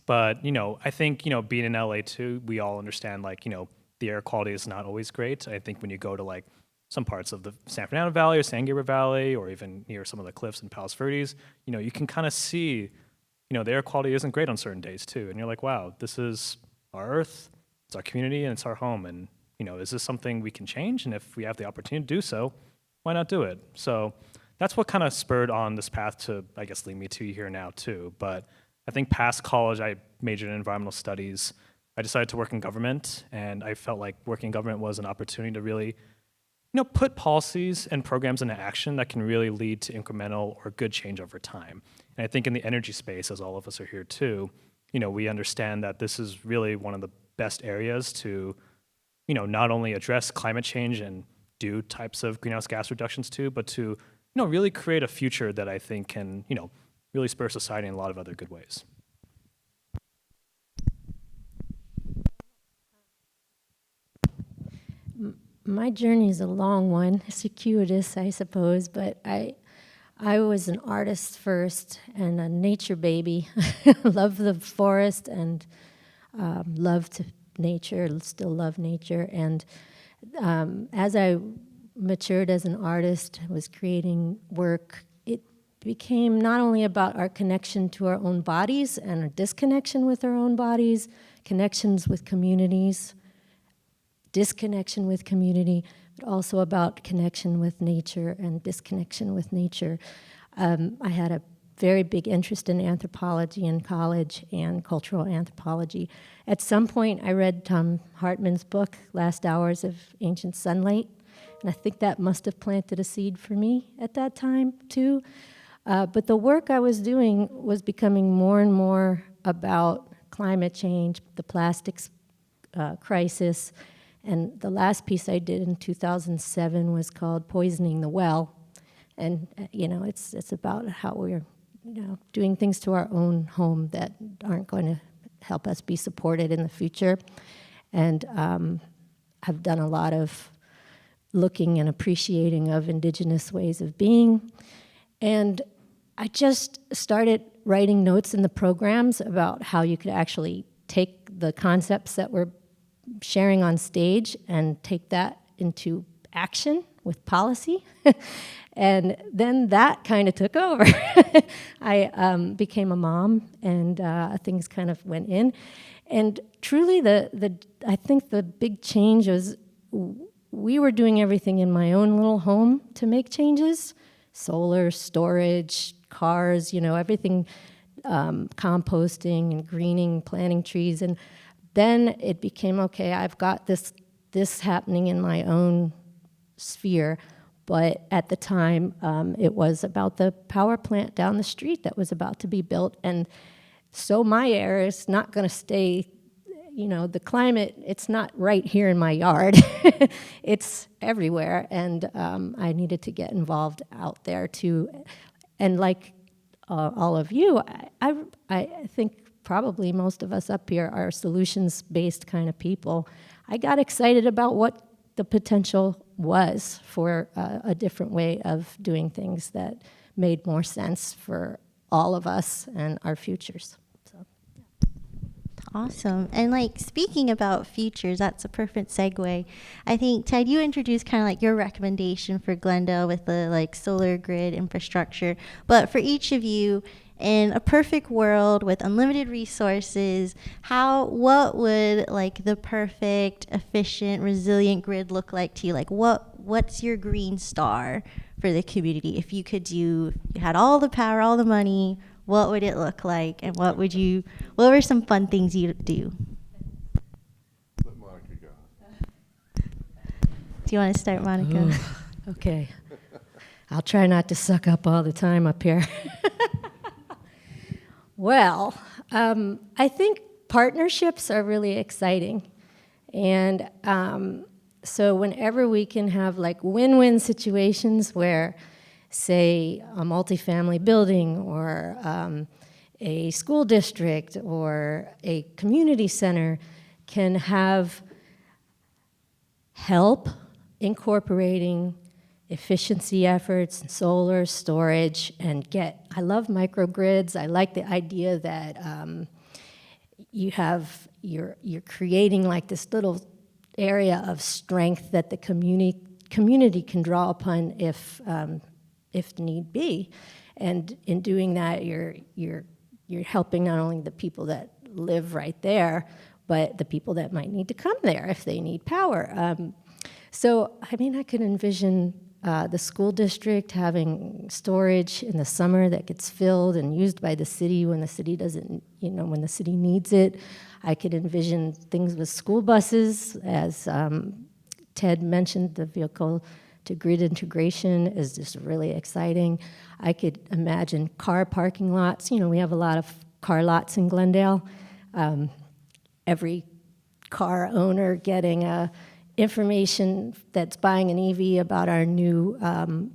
But, I think, being in LA too, we all understand, like, the air quality is not always great. I think when you go to, like, some parts of the San Fernando Valley or San Gabriel Valley or even near some of the cliffs in Palos Verdes, you can kind of see, the air quality isn't great on certain days too. And you're like, wow, this is our Earth, it's our community, and it's our home. And, is this something we can change? And if we have the opportunity to do so, why not do it? So that's what kind of spurred on this path to, I guess, lead me to here now too. But I think past college, I majored in environmental studies. I decided to work in government, and I felt like working in government was an opportunity to really, put policies and programs into action that can really lead to incremental or good change over time. And I think in the energy space, as all of us are here too, we understand that this is really one of the best areas to, not only address climate change and do types of greenhouse gas reductions too, but to, really create a future that I think can, really spur society in a lot of other good ways. My journey is a long one, circuitous, I suppose, but I was an artist first and a nature baby. Love the forest and loved nature, still love nature. And as I matured as an artist, was creating work, it became not only about our connection to our own bodies and our disconnection with our own bodies, connections with communities, disconnection with community, but also about connection with nature and disconnection with nature. I had a very big interest in anthropology in college and cultural anthropology. At some point, I read Tom Hartman's book, Last Hours of Ancient Sunlight, and I think that must have planted a seed for me at that time, too. But the work I was doing was becoming more and more about climate change, the plastics crisis, and the last piece I did in 2007 was called Poisoning the Well. And, it's about how we're, doing things to our own home that aren't going to help us be supported in the future. And I've done a lot of looking and appreciating of indigenous ways of being. And I just started writing notes in the programs about how you could actually take the concepts that we're sharing on stage and take that into action with policy. And then that kind of took over. I became a mom, and things kind of went in. And truly, I think the big change was we were doing everything in my own little home to make changes: solar, storage, cars, everything, composting and greening, planting trees. And then it became, okay, I've got this happening in my own sphere. But at the time, it was about the power plant down the street that was about to be built. And so my air is not going to stay, the climate, it's not right here in my yard. It's everywhere. And I needed to get involved out there too. And like all of you, I think probably most of us up here are solutions-based kind of people. I got excited about what the potential was for a different way of doing things that made more sense for all of us and our futures. So. Awesome. And speaking about futures, that's a perfect segue. I think, Ted, you introduced kind of your recommendation for Glendale with the solar grid infrastructure. But for each of you, in a perfect world with unlimited resources, what would like the perfect, efficient, resilient grid look like to you? Like what's your green star for the community? If you had all the power, all the money, what would it look like? And what were some fun things you'd do? Let Monica go. Do you want to start, Monica? Ooh, okay. I'll try not to suck up all the time up here. Well, I think partnerships are really exciting. And so whenever we can have like win-win situations where, say, a multifamily building or a school district or a community center can have help incorporating efficiency efforts, solar, storage, and I love microgrids. I like the idea that you're creating like this little area of strength that the community can draw upon if need be. And in doing that, you're helping not only the people that live right there, but the people that might need to come there if they need power. So, I mean, I could envision the school district having storage in the summer that gets filled and used by the city when the city doesn't, when the city needs it. I could envision things with school buses, as Ted mentioned, the vehicle to grid integration is just really exciting. I could imagine car parking lots. We have a lot of car lots in Glendale. Every car owner getting information that's buying an EV about our new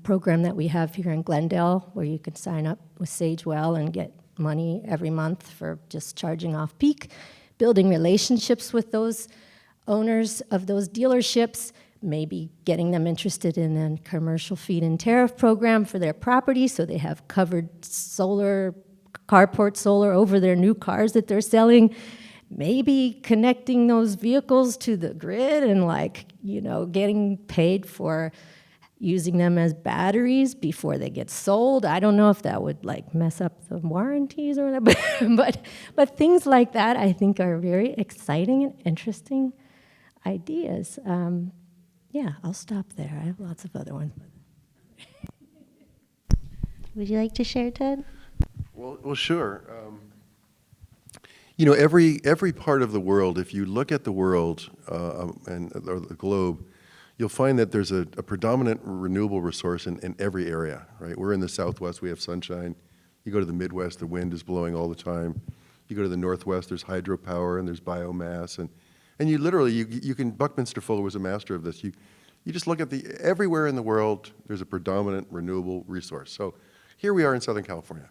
program that we have here in Glendale, where you can sign up with Sagewell and get money every month for just charging off peak. Building relationships with those owners of those dealerships, maybe getting them interested in a commercial feed-in tariff program for their property so they have covered solar, carport solar over their new cars that they're selling. Maybe connecting those vehicles to the grid and getting paid for using them as batteries before they get sold. I don't know if that would mess up the warranties or whatever, but things like that I think are very exciting and interesting ideas. Yeah, I'll stop there. I have lots of other ones. Would you like to share, Ted? Well, sure. Every part of the world, if you look at the world or the globe, you'll find that there's a predominant renewable resource in every area, right? We're in the Southwest, we have sunshine. You go to the Midwest, the wind is blowing all the time. You go to the Northwest, there's hydropower and there's biomass. And you literally, you can, Buckminster Fuller was a master of this. You just look at everywhere in the world, there's a predominant renewable resource. So here we are in Southern California.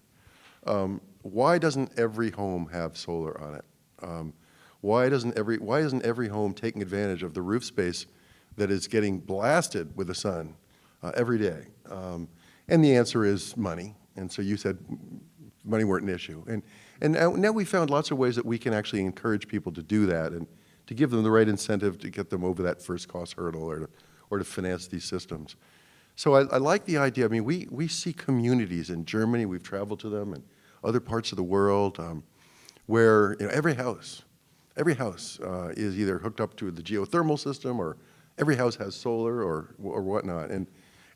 Why doesn't every home have solar on it? Why isn't every home taking advantage of the roof space that is getting blasted with the sun every day? And the answer is money. And so you said money weren't an issue. And now we found lots of ways that we can actually encourage people to do that and to give them the right incentive to get them over that first cost hurdle or to finance these systems. So I like the idea. I mean, we see communities in Germany, we've traveled to them, and other parts of the world where every house is either hooked up to the geothermal system, or every house has solar or whatnot. And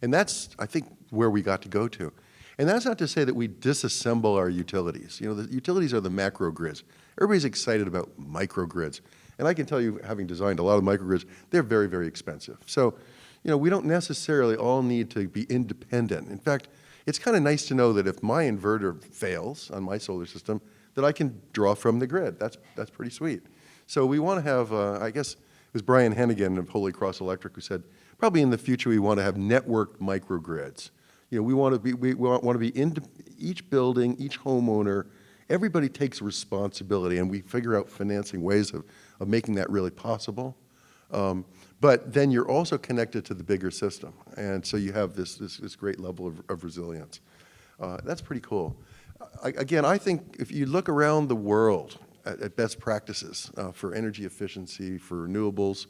that's, I think, where we got to go to. And that's not to say that we disassemble our utilities. The utilities are the macro grids. Everybody's excited about microgrids. And I can tell you, having designed a lot of microgrids, they're very, very expensive. So, we don't necessarily all need to be independent. In fact, it's kind of nice to know that if my inverter fails on my solar system, that I can draw from the grid. That's pretty sweet. So we want to have, I guess it was Brian Hennigan of Holy Cross Electric who said, probably in the future we want to have networked microgrids. We want to be in each building, each homeowner. Everybody takes responsibility, and we figure out financing ways of making that really possible. But then you're also connected to the bigger system, and so you have this great level of resilience. That's pretty cool. Again, I think if you look around the world at best practices for energy efficiency, for renewables,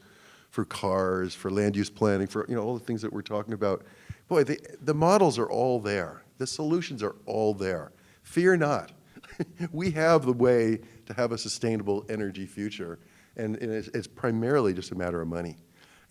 for cars, for land use planning, for all the things that we're talking about, boy, the models are all there. The solutions are all there. Fear not. We have the way to have a sustainable energy future, and it's primarily just a matter of money.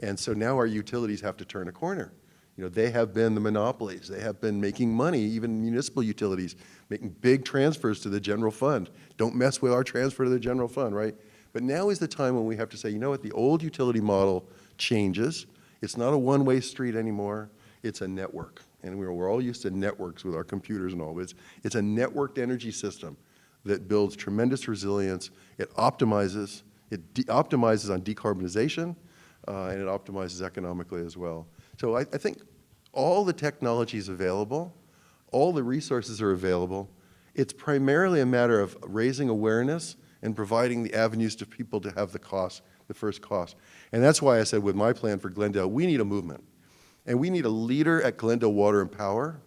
And so now our utilities have to turn a corner. You know, they have been the monopolies. They have been making money, even municipal utilities, making big transfers to the general fund. Don't mess with our transfer to the general fund, right? But now is the time when we have to say, you know what, the old utility model changes. It's not a one-way street anymore. It's a network. And we're all used to networks with our computers and all, but it's a networked energy system that builds tremendous resilience. It optimizes on decarbonization, and it optimizes economically as well. So I think all the technology is available, all the resources are available. It's primarily a matter of raising awareness and providing the avenues to people to have the first cost. And that's why I said with my plan for Glendale, we need a movement. And we need a leader at Glendale Water and Power.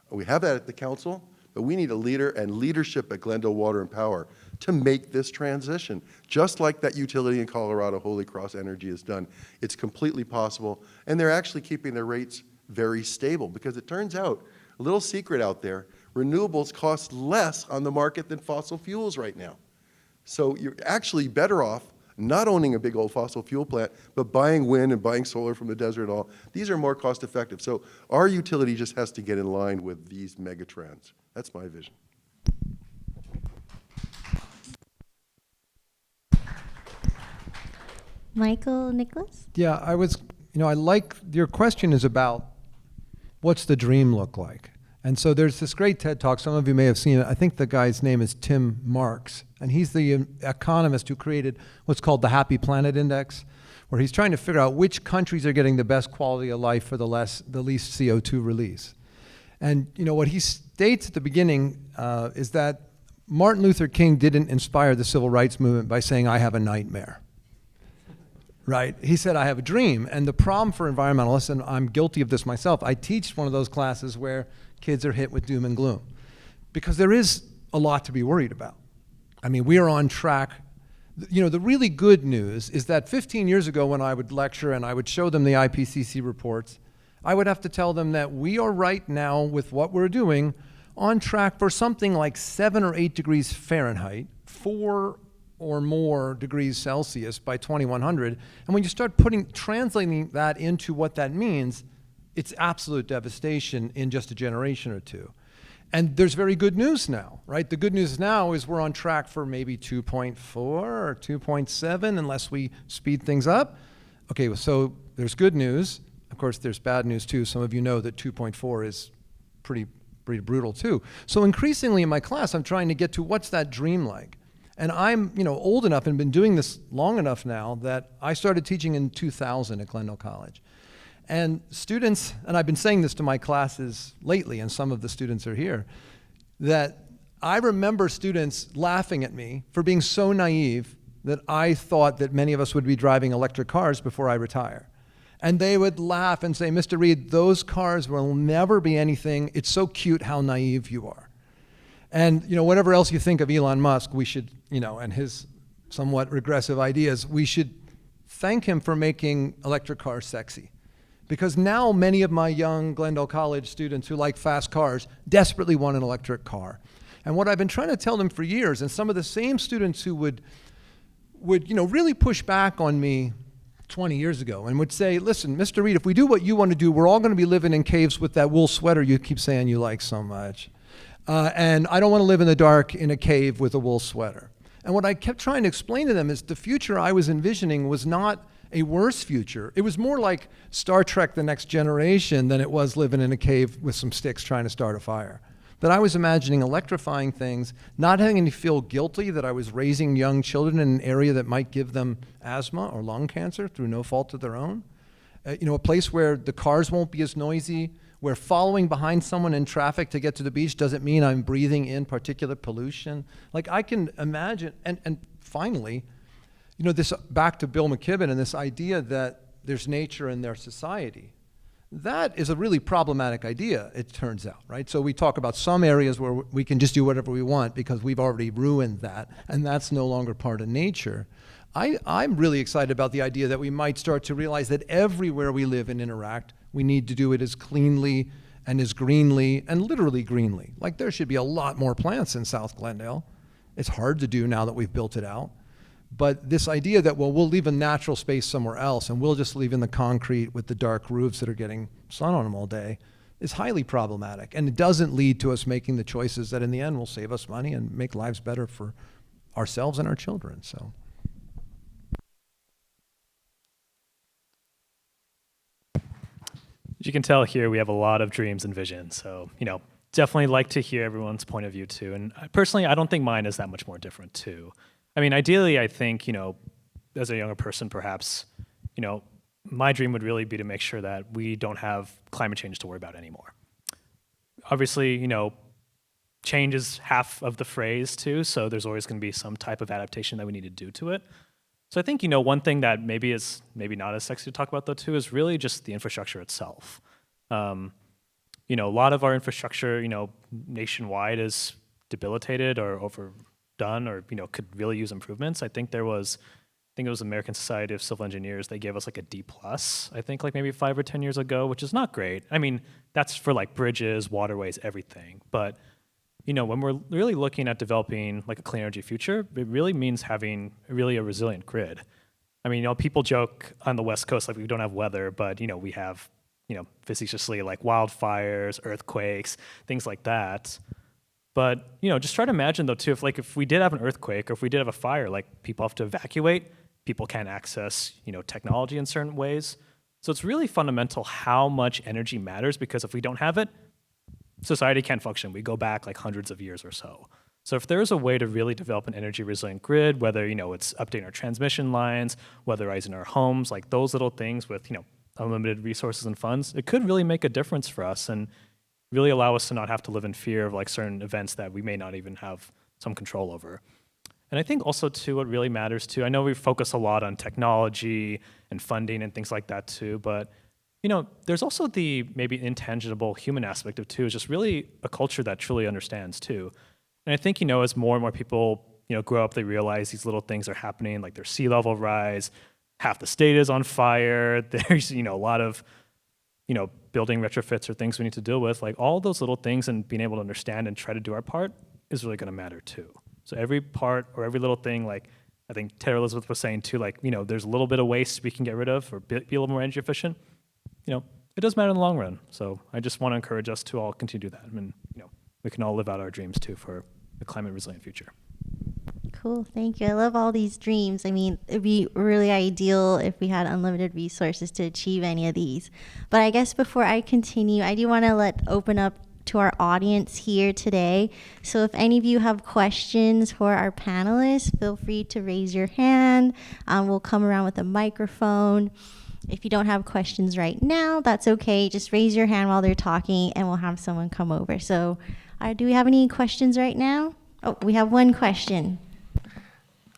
We have that at the council, but we need a leader and leadership at Glendale Water and Power to make this transition. Just like that utility in Colorado, Holy Cross Energy, has done. It's completely possible. And they're actually keeping their rates very stable, because it turns out, a little secret out there, renewables cost less on the market than fossil fuels right now. So you're actually better off not owning a big old fossil fuel plant, but buying wind and buying solar from the desert and all. These are more cost effective. So our utility just has to get in line with these mega trends. That's my vision. Michael Nicholas? Yeah, I like your question is about what's the dream look like? And so there's this great TED Talk, some of you may have seen it. I think the guy's name is Tim Marks, and he's the economist who created what's called the Happy Planet Index, where he's trying to figure out which countries are getting the best quality of life for the least CO2 release. And what he states at the beginning is that Martin Luther King didn't inspire the civil rights movement by saying, "I have a nightmare." Right? He said, "I have a dream." And the problem for environmentalists, and I'm guilty of this myself, I teach one of those classes where kids are hit with doom and gloom, because there is a lot to be worried about. I mean, we are on track. The really good news is that 15 years ago, when I would lecture and I would show them the IPCC reports, I would have to tell them that we are right now, with what we're doing, on track for something like 7 or 8 degrees Fahrenheit, 4 or more degrees Celsius by 2100. And when you start translating that into what that means, it's absolute devastation in just a generation or two. And there's very good news now, right? The good news now is we're on track for maybe 2.4 or 2.7 unless we speed things up. Okay, so there's good news. Of course, there's bad news too. Some of you know that 2.4 is pretty brutal too. So increasingly in my class, I'm trying to get to what's that dream like? And I'm old enough and been doing this long enough now that I started teaching in 2000 at Glendale College. And students, and I've been saying this to my classes lately, and some of the students are here, that I remember students laughing at me for being so naive that I thought that many of us would be driving electric cars before I retire. And they would laugh and say, "Mr. Reed, those cars will never be anything. It's so cute how naive you are." And whatever else you think of Elon Musk, we should, and his somewhat regressive ideas, we should thank him for making electric cars sexy. Because now many of my young Glendale College students who like fast cars desperately want an electric car. And what I've been trying to tell them for years, and some of the same students who would really push back on me 20 years ago and would say, "Listen, Mr. Reed, if we do what you want to do, we're all going to be living in caves with that wool sweater you keep saying you like so much. And I don't want to live in the dark in a cave with a wool sweater." And what I kept trying to explain to them is the future I was envisioning was not a worse future. It was more like Star Trek: The Next Generation than it was living in a cave with some sticks trying to start a fire. That I was imagining electrifying things, not having to feel guilty that I was raising young children in an area that might give them asthma or lung cancer through no fault of their own. A place where the cars won't be as noisy, where following behind someone in traffic to get to the beach doesn't mean I'm breathing in particulate pollution. Like I can imagine, and finally, this back to Bill McKibben and this idea that there's nature and there's society. That is a really problematic idea, it turns out, right? So we talk about some areas where we can just do whatever we want because we've already ruined that, and that's no longer part of nature. I'm really excited about the idea that we might start to realize that everywhere we live and interact, we need to do it as cleanly and is greenly, and literally greenly. Like, there should be a lot more plants in South Glendale. It's hard to do now that we've built it out. But this idea that, well, we'll leave a natural space somewhere else and we'll just leave in the concrete with the dark roofs that are getting sun on them all day is highly problematic. And it doesn't lead to us making the choices that in the end will save us money and make lives better for ourselves and our children. So. As you can tell here, we have a lot of dreams and visions. So, definitely like to hear everyone's point of view too. And personally, I don't think mine is that much more different too. I mean, ideally, I think, as a younger person, perhaps, my dream would really be to make sure that we don't have climate change to worry about anymore. Obviously, change is half of the phrase too, so there's always going to be some type of adaptation that we need to do to it. So I think, one thing that maybe is maybe not as sexy to talk about though too is really just the infrastructure itself. A lot of our infrastructure, nationwide is debilitated or overdone or, could really use improvements. I think it was American Society of Civil Engineers. They gave us like a D+, I think like maybe 5 or 10 years ago, which is not great. I mean, that's for like bridges, waterways, everything. But, when we're really looking at developing like a clean energy future, it really means having really a resilient grid. I mean, people joke on the West Coast like we don't have weather, but, we have, facetiously like wildfires, earthquakes, things like that. But, just try to imagine though too, if we did have an earthquake or if we did have a fire, like people have to evacuate, people can't access, technology in certain ways. So it's really fundamental how much energy matters, because if we don't have it, society can't function. We go back like hundreds of years or so. So if there's a way to really develop an energy resilient grid, whether, it's updating our transmission lines, weatherizing our homes, like those little things with, unlimited resources and funds, it could really make a difference for us and really allow us to not have to live in fear of like certain events that we may not even have some control over. And I think also too, what really matters too, I know we focus a lot on technology and funding and things like that too, but there's also the maybe intangible human aspect of too, is just really a culture that truly understands too. And I think, as more and more people, grow up, they realize these little things are happening, like there's sea level rise, half the state is on fire, there's, a lot of, building retrofits or things we need to deal with, like all those little things and being able to understand and try to do our part is really going to matter too. So every part or every little thing, like I think Tara Elizabeth was saying too, like, there's a little bit of waste we can get rid of or be a little more energy efficient. It does matter in the long run. So I just want to encourage us to all continue to do that. I mean, we can all live out our dreams too for a climate resilient future. Cool, thank you. I love all these dreams. I mean, it'd be really ideal if we had unlimited resources to achieve any of these. But I guess before I continue, I do want to open up to our audience here today. So if any of you have questions for our panelists, feel free to raise your hand. We'll come around with a microphone. If you don't have questions right now, that's okay. Just raise your hand while they're talking and we'll have someone come over. So do we have any questions right now? Oh, we have one question.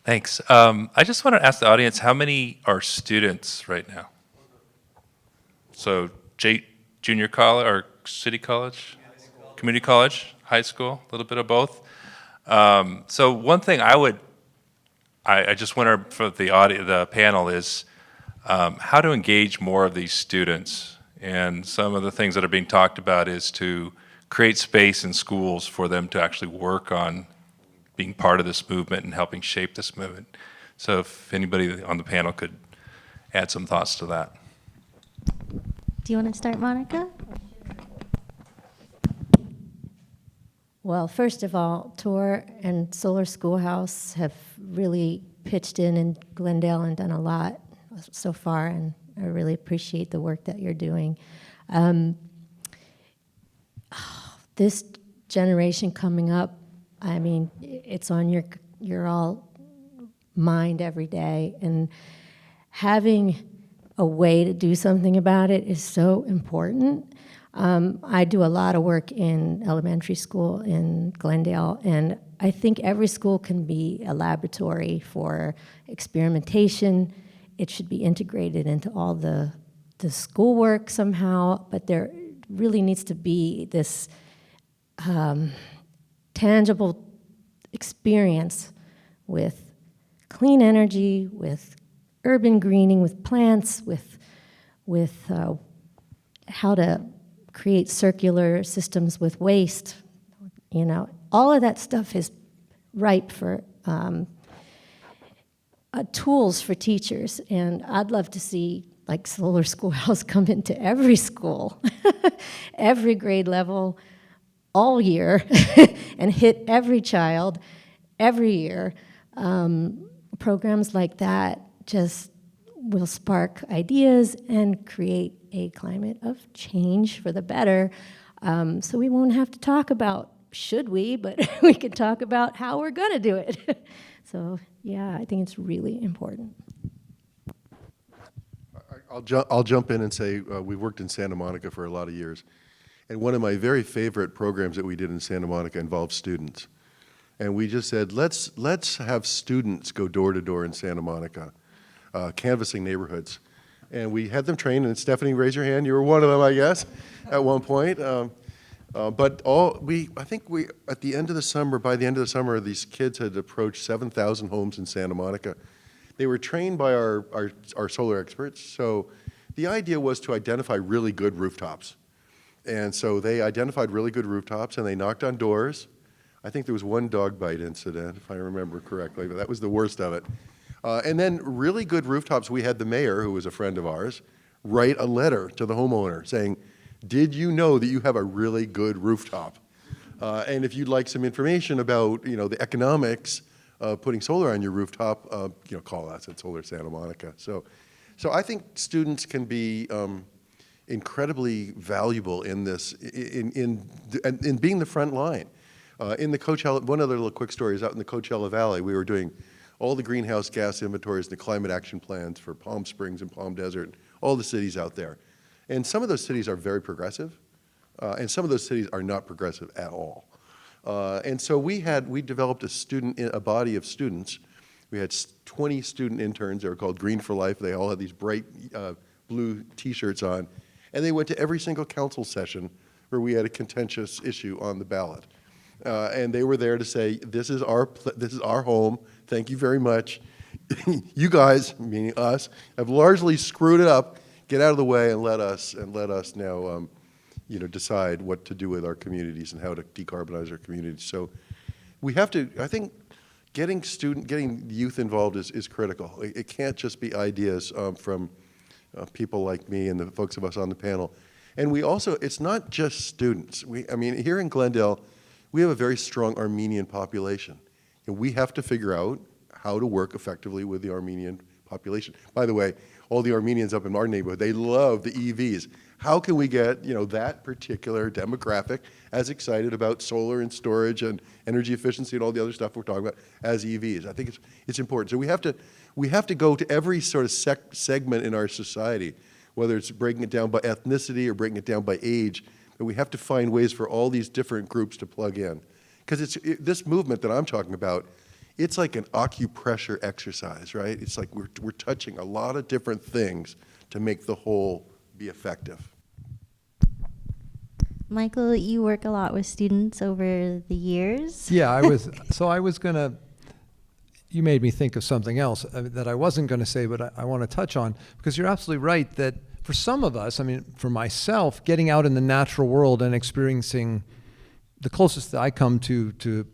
Thanks. I just want to ask the audience, how many are students right now? So junior college or city college, community college, high school, a little bit of both. So one thing I just wonder for the panel is how to engage more of these students. And some of the things that are being talked about is to create space in schools for them to actually work on being part of this movement and helping shape this movement. So if anybody on the panel could add some thoughts to that. Do you want to start, Monica? Well, first of all, TOR and Solar Schoolhouse have really pitched in Glendale and done a lot so far, and I really appreciate the work that you're doing. This generation coming up, I mean, it's on your all mind every day, and having a way to do something about it is so important. I do a lot of work in elementary school in Glendale, and I think every school can be a laboratory for experimentation. It should be integrated into all the schoolwork somehow, but there really needs to be this tangible experience with clean energy, with urban greening, with plants, with how to create circular systems with waste. All of that stuff is ripe for tools for teachers, and I'd love to see like solar schoolhouse come into every school, every grade level, all year, and hit every child every year. Programs like that just will spark ideas and create a climate of change for the better. So we won't have to talk about should we, but we can talk about how we're going to do it. So yeah, I think it's really important. I'll jump in and say we've worked in Santa Monica for a lot of years. And one of my very favorite programs that we did in Santa Monica involved students. And we just said, let's have students go door to door in Santa Monica, canvassing neighborhoods. And we had them trained, and Stephanie, raise your hand. You were one of them, I guess, at one point. But I think at the end of the summer, by the end of the summer, these kids had approached 7,000 homes in Santa Monica. They were trained by our solar experts. So the idea was to identify really good rooftops. And so they identified really good rooftops, and they knocked on doors. I think there was one dog bite incident, if I remember correctly, but that was the worst of it. And then really good rooftops, we had the mayor, who was a friend of ours, write a letter to the homeowner saying, did you know that you have a really good rooftop? And if you'd like some information about the economics of putting solar on your rooftop, call us at Solar Santa Monica. So I think students can be incredibly valuable in this, in being the front line. In the Coachella, one other little quick story is out in the Coachella Valley, we were doing all the greenhouse gas inventories and the climate action plans for Palm Springs and Palm Desert, all the cities out there. And some of those cities are very progressive, and some of those cities are not progressive at all. And so we developed a body of students. We had 20 student interns. They were called Green for Life. They all had these bright blue T-shirts on, and they went to every single council session where we had a contentious issue on the ballot. And they were there to say, this is our home. Thank you very much. You guys, meaning us, have largely screwed it up. Get out of the way and let us now, decide what to do with our communities and how to decarbonize our communities. So we have to. I think getting youth involved is critical. It can't just be ideas from people like me and the folks of us on the panel. And we also, it's not just students. Here in Glendale, we have a very strong Armenian population. And we have to figure out how to work effectively with the Armenian population. By the way, all the Armenians up in our neighborhood, they love the EVs. How can we get that particular demographic as excited about solar and storage and energy efficiency and all the other stuff we're talking about as EVs? I think it's important. So we have to go to every sort of segment in our society, whether it's breaking it down by ethnicity or breaking it down by age, but we have to find ways for all these different groups to plug in. Because this movement that I'm talking about, it's like an acupressure exercise, right? It's like we're touching a lot of different things to make the whole be effective. Michael, you work a lot with students over the years. Yeah, I was gonna, you made me think of something else that I wasn't gonna say, but I wanna touch on, because you're absolutely right that for some of us, for myself, getting out in the natural world and experiencing the closest that I come to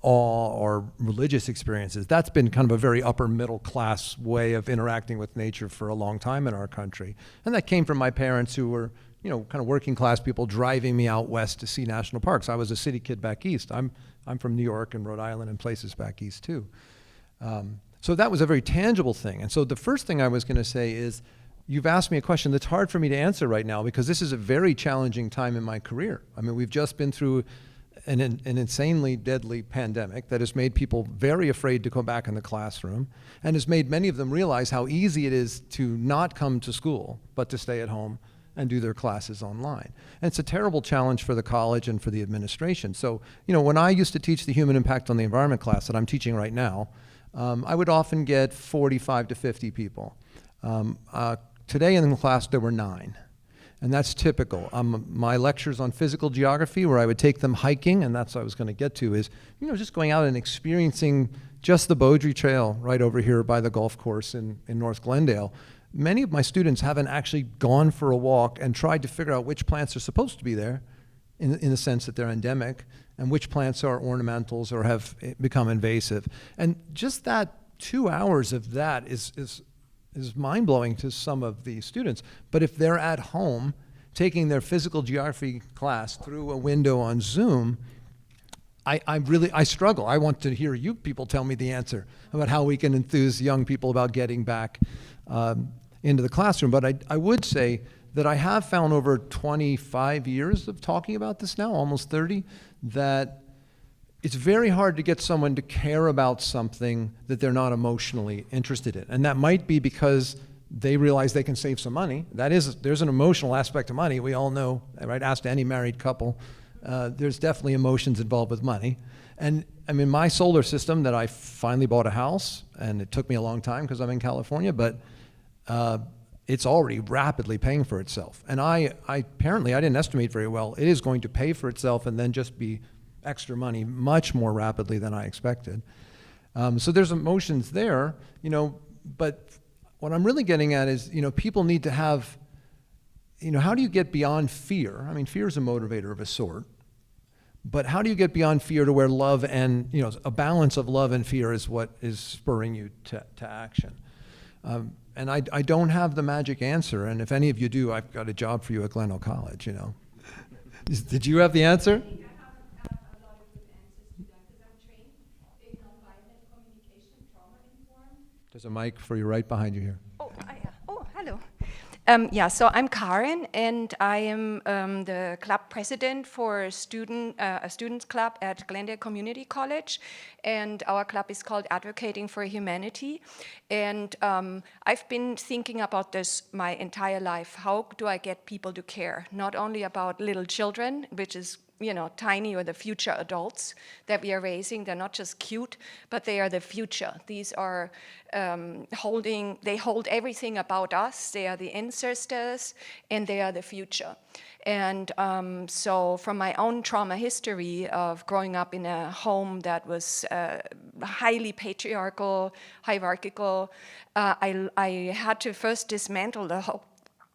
awe or religious experiences, that's been kind of a very upper middle class way of interacting with nature for a long time in our country. And that came from my parents, who were, kind of working class people driving me out west to see national parks. I was a city kid back east. I'm from New York and Rhode Island and places back east too. So that was a very tangible thing. And so the first thing I was going to say is, you've asked me a question that's hard for me to answer right now, because this is a very challenging time in my career. We've just been through an insanely deadly pandemic that has made people very afraid to go back in the classroom, and has made many of them realize how easy it is to not come to school, but to stay at home and do their classes online. And it's a terrible challenge for the college and for the administration. So, when I used to teach the human impact on the environment class that I'm teaching right now, I would often get 45 to 50 people. Today in the class there were 9. And that's typical. My lectures on physical geography, where I would take them hiking, and that's what I was going to get to, is just going out and experiencing just the Beaudry Trail right over here by the golf course in North Glendale. many of my students haven't actually gone for a walk and tried to figure out which plants are supposed to be there in the sense that they're endemic and which plants are ornamentals or have become invasive. And just that 2 hours of that is mind-blowing to some of the students. But if they're at home taking their physical geography class through a window on Zoom, I struggle. I want to hear you people tell me the answer about how we can enthuse young people about getting back into the classroom. But I would say that I have found over 25 years of talking about this now, almost 30, that it's very hard to get someone to care about something that they're not emotionally interested in. And that might be because they realize they can save some money. There's an emotional aspect to money. We all know, right? Ask any married couple. There's definitely emotions involved with money. And I mean, my solar system that I finally bought a house, and it took me a long time because I'm in California, but it's already rapidly paying for itself. And apparently I didn't estimate very well. It is going to pay for itself and then just be extra money much more rapidly than I expected. So there's emotions there, but what I'm really getting at is, people need to have, how do you get beyond fear? I mean, fear is a motivator of a sort, but how do you get beyond fear to where love and, a balance of love and fear is what is spurring you to action? And I don't have the magic answer, and if any of you do, I've got a job for you at Glendale College, Did you have the answer? There's a mic for you right behind you here. Hello. So I'm Karen, and I am the club president for a students club at Glendale Community College, and our club is called Advocating for Humanity. And I've been thinking about this my entire life. How do I get people to care? Not only about little children, which is tiny, or the future adults that we are raising. They're not just cute, but they are the future. These are they hold everything about us. They are the ancestors, and they are the future. And so from my own trauma history of growing up in a home that was highly patriarchal, hierarchical, I had to first dismantle the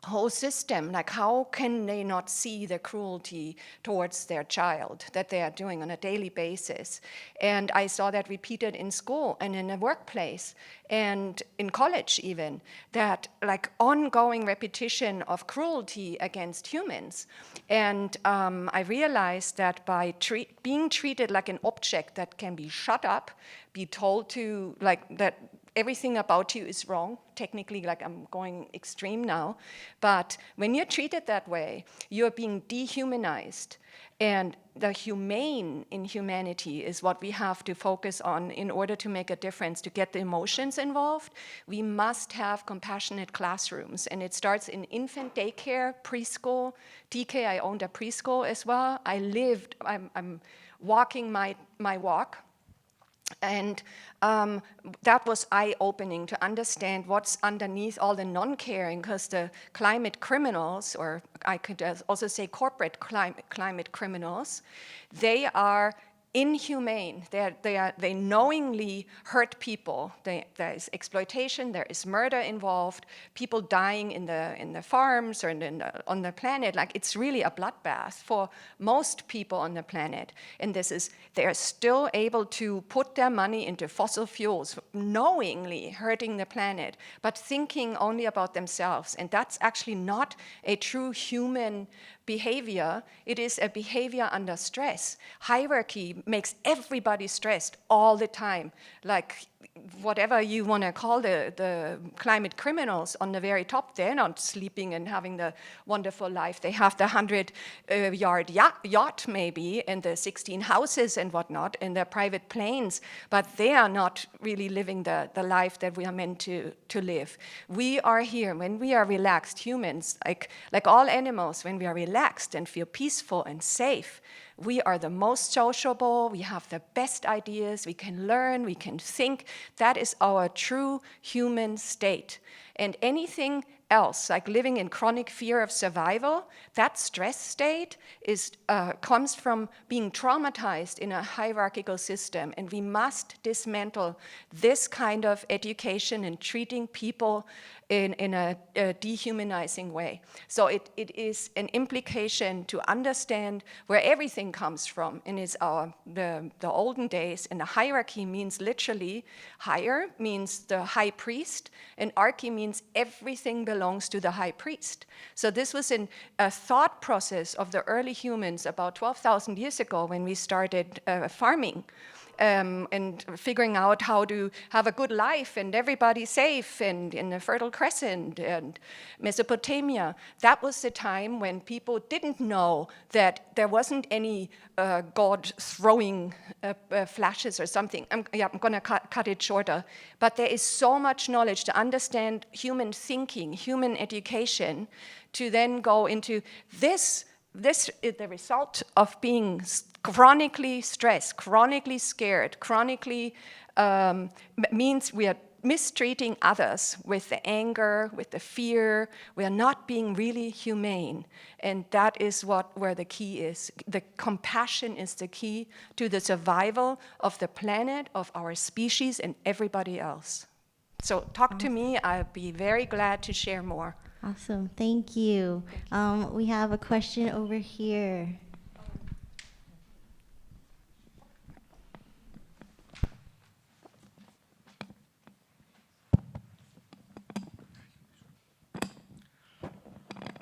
whole system. Like, how can they not see the cruelty towards their child that they are doing on a daily basis? And I saw that repeated in school and in the workplace and in college even, that like ongoing repetition of cruelty against humans. And I realized that by being treated like an object that can be shut up, be told to, like, that everything about you is wrong, technically, like I'm going extreme now, but when you're treated that way, you're being dehumanized. And the humane in humanity is what we have to focus on in order to make a difference, to get the emotions involved. We must have compassionate classrooms, and it starts in infant daycare, preschool. TK, I owned a preschool as well. I'm walking my walk. And that was eye-opening to understand what's underneath all the non-caring, because the climate criminals, or I could also say corporate climate criminals, they are inhumane. They knowingly hurt people. There is exploitation, there is murder involved, people dying in the farms or on the planet. Like, it's really a bloodbath for most people on the planet. And they are still able to put their money into fossil fuels, knowingly hurting the planet, but thinking only about themselves. And that's actually not a true human behavior. It is a behavior under stress. Hierarchy makes everybody stressed all the time. Like, whatever you want to call the climate criminals on the very top, they're not sleeping and having the wonderful life. They have the 100-yard yacht maybe, and the 16 houses and whatnot, and their private planes, but they are not really living the life that we are meant to live. We are here, when we are relaxed, humans, like all animals, when we are relaxed and feel peaceful and safe, we are the most sociable, we have the best ideas, we can learn, we can think. That is our true human state. And anything else, like living in chronic fear of survival, that stress state comes from being traumatized in a hierarchical system. And we must dismantle this kind of education and treating people in a dehumanizing way. So it is an implication to understand where everything comes from. And it's the olden days, and the hierarchy means literally higher means the high priest, and archy means everything belongs to the high priest. So this was a thought process of the early humans about 12,000 years ago when we started farming. And figuring out how to have a good life and everybody safe, and in the Fertile Crescent and Mesopotamia. That was the time when people didn't know that there wasn't any God throwing flashes or something. I'm going to cut it shorter. But there is so much knowledge to understand human thinking, human education, to then go into this. This is the result of being chronically stressed, chronically scared, chronically means we are mistreating others with the anger, with the fear. We are not being really humane. And that is where the key is. The compassion is the key to the survival of the planet, of our species, and everybody else. So talk to me. I'd be very glad to share more. Awesome, thank you. We have a question over here.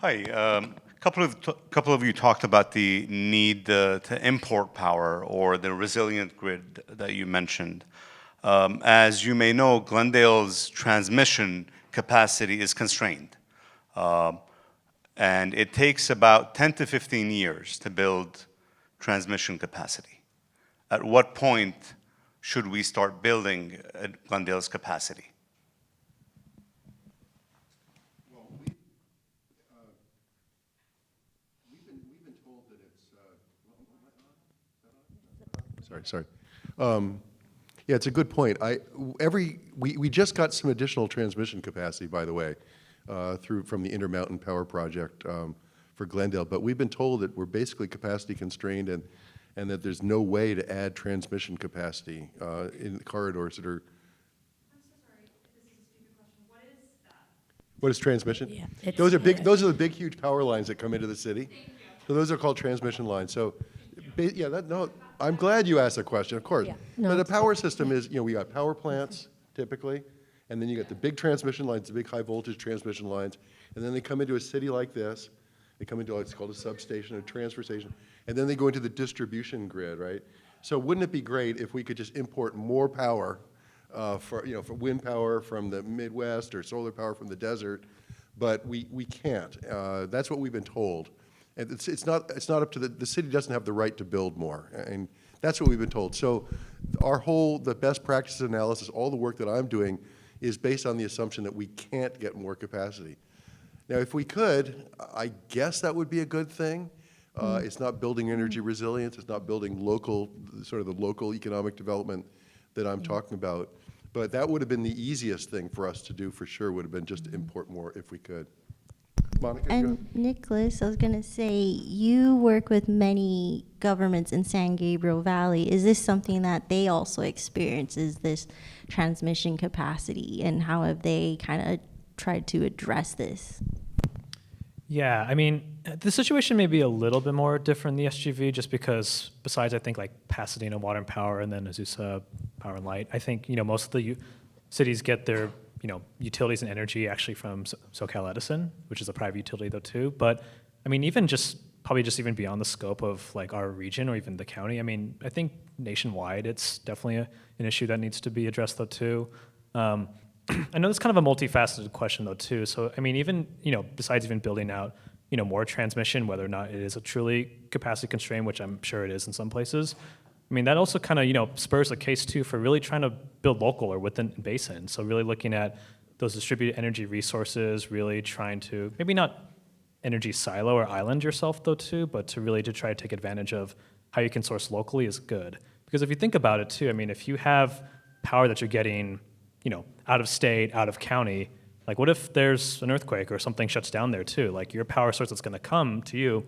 Hi. Couple of you talked about the need to import power, or the resilient grid that you mentioned. As you may know, Glendale's transmission capacity is constrained. And it takes about 10 to 15 years to build transmission capacity. At what point should we start building Glendale's capacity? Well, we've been told that it's. Sorry. Yeah, it's a good point. We just got some additional transmission capacity, by the way, from the Intermountain Power Project for Glendale, but we've been told that we're basically capacity constrained, and that there's no way to add transmission capacity in the corridors that are. I'm so sorry, this is a stupid question. What is that? What is transmission? Yeah, Those are big. Those are the big, huge power lines that come into the city. Thank you. So those are called transmission lines. So, no, I'm glad you asked the question. Of course, Yeah. No, but the it's- power system is, we got power plants typically, and then you got the big transmission lines, the big high voltage transmission lines, and then they come into a city like this. They come into what's called a substation, a transfer station, and then they go into the distribution grid, right? So wouldn't it be great if we could just import more power for wind power from the Midwest or solar power from the desert? But we can't. That's what we've been told. And it's not up to the city doesn't have the right to build more. And that's what we've been told. So the best practices analysis, all the work that I'm doing is based on the assumption that we can't get more capacity. Now, if we could, I guess that would be a good thing. It's not building energy resilience. It's not building the local economic development that I'm talking about. But that would have been the easiest thing for us to do, for sure, would have been just to import more if we could. Monica? And Nicholas, I was going to say, you work with many governments in San Gabriel Valley. Is this something that they also experience, is this transmission capacity, and how have they kind of tried to address this? Yeah, I mean, the situation may be a little bit more different in the SGV, just because besides, I think, like Pasadena Water and Power and then Azusa Power and Light, I think, most of the cities get their, utilities and energy actually from SoCal Edison, which is a private utility though too. But I mean, even even beyond the scope of like our region or even the county, I mean, I think nationwide, it's definitely an issue that needs to be addressed though too. I know it's kind of a multifaceted question though too. So I mean, even besides even building out more transmission, whether or not it is a truly capacity constraint, which I'm sure it is in some places, I mean that also kind of spurs a case too for really trying to build local or within basin. So really looking at those distributed energy resources, really trying to maybe not energy silo or island yourself though too, but to really try to take advantage of how you can source locally is good. Because if you think about it too, I mean, if you have power that you're getting out of state, out of county, Like, what if there's an earthquake or something shuts down there too? Like, your power source that's going to come to you,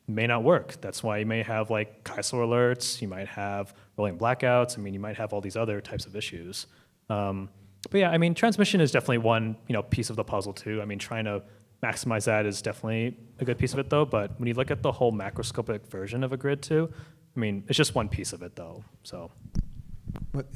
may not work. That's why you may have like CAISO alerts. You might have rolling blackouts. I mean, you might have all these other types of issues. But yeah, I mean, transmission is definitely one piece of the puzzle too. I mean, trying to maximize that is definitely a good piece of it though. But when you look at the whole macroscopic version of a grid too, I mean, it's just one piece of it though. So.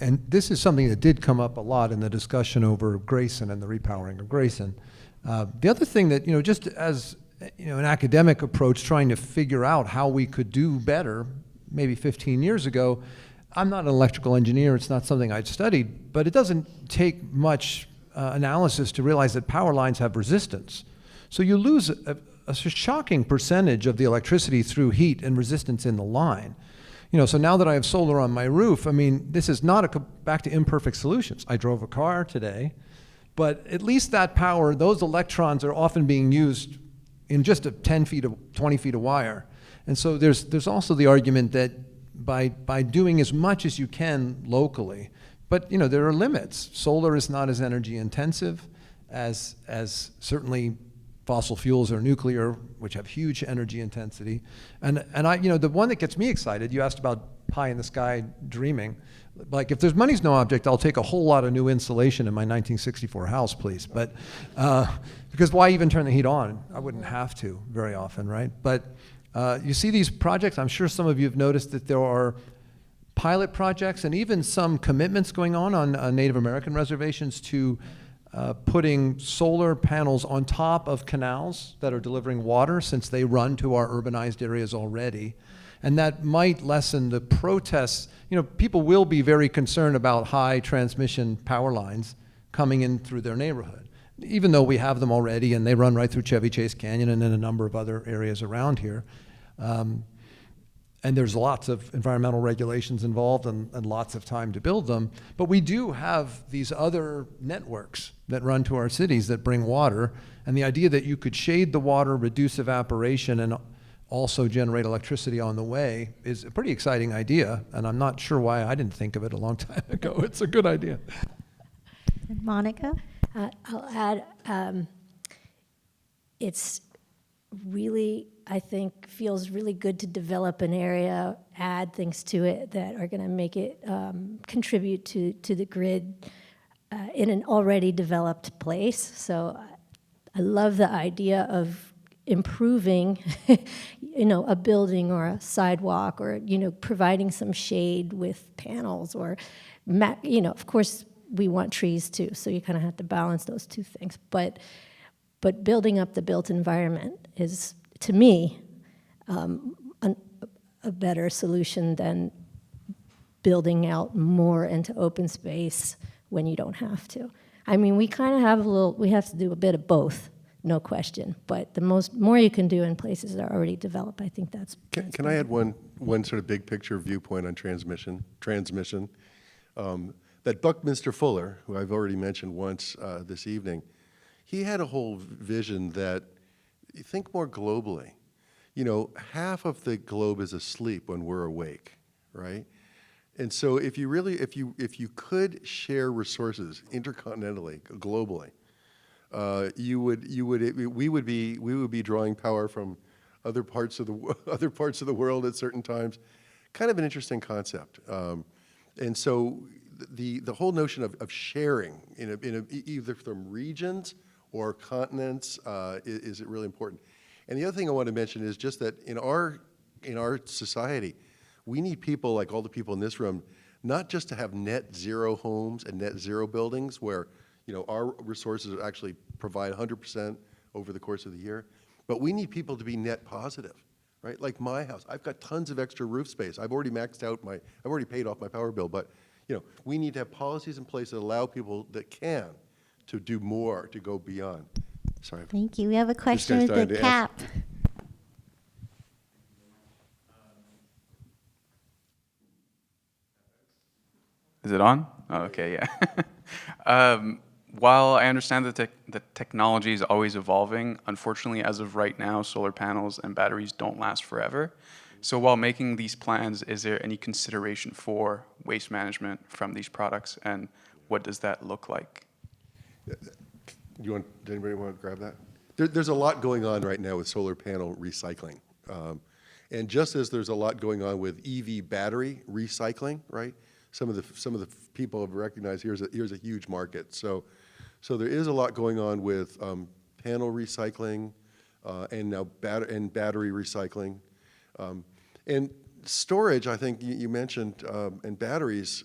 And this is something that did come up a lot in the discussion over Grayson and the repowering of Grayson. The other thing that, just as an academic approach, trying to figure out how we could do better, maybe 15 years ago, I'm not an electrical engineer, it's not something I'd studied, but it doesn't take much analysis to realize that power lines have resistance. So you lose a shocking percentage of the electricity through heat and resistance in the line. So now that I have solar on my roof, I mean, this is not back to imperfect solutions. I drove a car today, but at least that power, those electrons are often being used in just 10 feet of 20 feet of wire. And so there's also the argument that by doing as much as you can locally, but there are limits. Solar is not as energy intensive as certainly fossil fuels or nuclear, which have huge energy intensity. And I, the one that gets me excited, you asked about pie in the sky dreaming. Like, if there's money's no object, I'll take a whole lot of new insulation in my 1964 house, please. But, because why even turn the heat on? I wouldn't have to very often, right? But you see these projects, I'm sure some of you have noticed that there are pilot projects and even some commitments going on Native American reservations to putting solar panels on top of canals that are delivering water, since they run to our urbanized areas already. And that might lessen the protests. People will be very concerned about high transmission power lines coming in through their neighborhood, even though we have them already and they run right through Chevy Chase Canyon and in a number of other areas around here. And there's lots of environmental regulations involved and lots of time to build them. But we do have these other networks that run to our cities that bring water. And the idea that you could shade the water, reduce evaporation, and also generate electricity on the way is a pretty exciting idea. And I'm not sure why I didn't think of it a long time ago. It's a good idea. Monica? I'll add, it's really, I think, feels really good to develop an area, add things to it that are going to make it contribute to the grid in an already developed place. So I love the idea of improving, a building or a sidewalk, or providing some shade with panels, or of course we want trees too. So you kind of have to balance those two things, but building up the built environment is, to me, a better solution than building out more into open space when you don't have to. I mean, we kind of have we have to do a bit of both, no question. But the more you can do in places that are already developed, I think that's. Can I add one sort of big picture viewpoint on transmission? That Buckminster Fuller, who I've already mentioned once this evening, he had a whole vision that, think more globally. Half of the globe is asleep when we're awake, right? And so if you could share resources intercontinentally, globally, we would be drawing power from other parts of the world at certain times. Kind of an interesting concept. And so the whole notion of sharing either from regions or continents is really important. And the other thing I want to mention is just that in our society, we need people like all the people in this room, not just to have net zero homes and net zero buildings where our resources actually provide 100% over the course of the year, but we need people to be net positive, right? Like my house, I've got tons of extra roof space. I've already maxed out I've already paid off my power bill, but we need to have policies in place that allow people that can to do more, to go beyond. Sorry. Thank you. We have a question with the cap. Is it on? Oh, okay, yeah. While I understand that the technology is always evolving, unfortunately, as of right now, solar panels and batteries don't last forever. So while making these plans, is there any consideration for waste management from these products, and what does that look like? Does anybody want to grab that? There's a lot going on right now with solar panel recycling. And just as there's a lot going on with EV battery recycling, right? Some of the people have recognized here's a huge market. So there is a lot going on with panel recycling and now battery recycling. And storage, I think you mentioned, and batteries,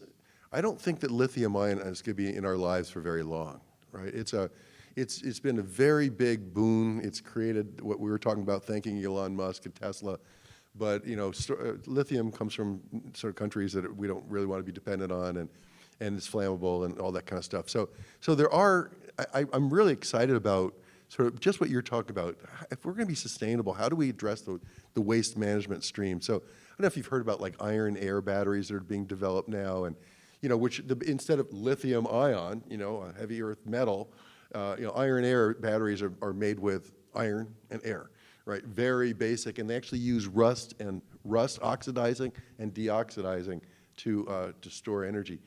I don't think that lithium ion is going to be in our lives for very long, right? It's been a very big boon. It's created what we were talking about, thanking Elon Musk and Tesla. But lithium comes from sort of countries that we don't really want to be dependent on, and it's flammable and all that kind of stuff. So there are. I'm really excited about sort of just what you're talking about. If we're going to be sustainable, how do we address the waste management stream? So I don't know if you've heard about like iron air batteries that are being developed now, and instead of lithium ion, a heavy earth metal, iron air batteries are made with iron and air. Right, very basic, and they actually use rust oxidizing and deoxidizing to store energy.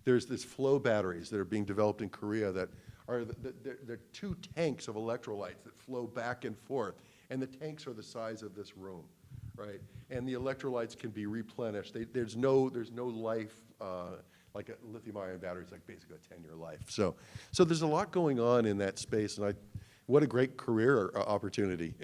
There's this flow batteries that are being developed in Korea that are they're 2 tanks of electrolytes that flow back and forth, and the tanks are the size of this room, right? And the electrolytes can be replenished. There's no life like a lithium-ion battery is like basically a 10-year life. So there's a lot going on in that space, and what a great career opportunity,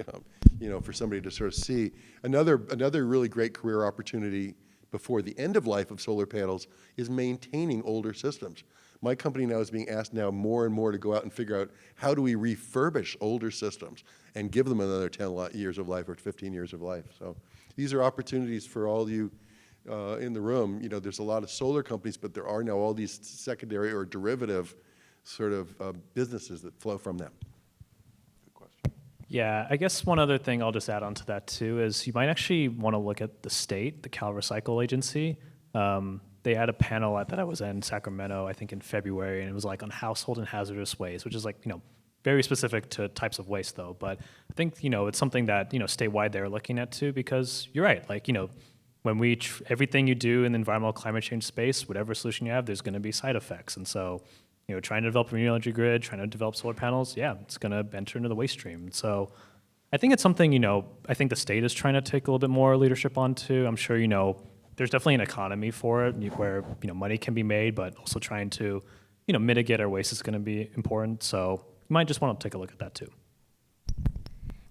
for somebody to sort of see. Another really great career opportunity before the end of life of solar panels is maintaining older systems. My company now is being asked now more and more to go out and figure out how do we refurbish older systems and give them another 10 years of life or 15 years of life. So these are opportunities for all you in the room. There's a lot of solar companies, but there are now all these secondary or derivative sort of businesses that flow from them. Yeah, I guess one other thing I'll just add on to that too is you might actually want to look at the state, the Cal Recycle Agency. They had a panel that I was in Sacramento, I think in February, and it was like on household and hazardous waste, which is like, very specific to types of waste though. But I think, it's something that, statewide they're looking at too, because you're right, like, when everything you do in the environmental climate change space, whatever solution you have, there's going to be side effects. And so, trying to develop a renewable energy grid, trying to develop solar panels, yeah, it's going to enter into the waste stream. So I think it's something, I think the state is trying to take a little bit more leadership on too. I'm sure, there's definitely an economy for it where, money can be made, but also trying to, mitigate our waste is going to be important. So you might just want to take a look at that too.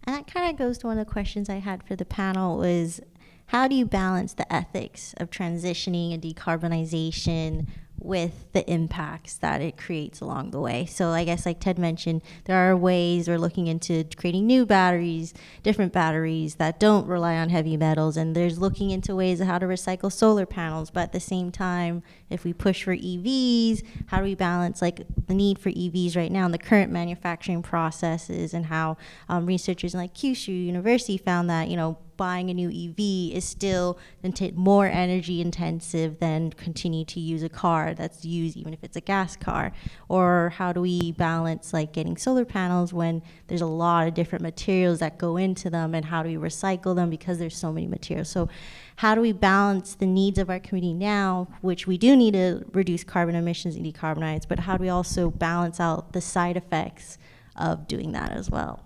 And that kind of goes to one of the questions I had for the panel was, how do you balance the ethics of transitioning and decarbonization with the impacts that it creates along the way? So I guess like Ted mentioned, there are ways we're looking into creating new batteries, different batteries that don't rely on heavy metals, and there's looking into ways of how to recycle solar panels. But at the same time, if we push for EVs, how do we balance like the need for EVs right now in the current manufacturing processes, and how researchers like Kyushu University found that, buying a new EV is still more energy intensive than continue to use a car that's used even if it's a gas car? Or how do we balance like getting solar panels when there's a lot of different materials that go into them, and how do we recycle them because there's so many materials? So how do we balance the needs of our community now, which we do need to reduce carbon emissions and decarbonize, but how do we also balance out the side effects of doing that as well?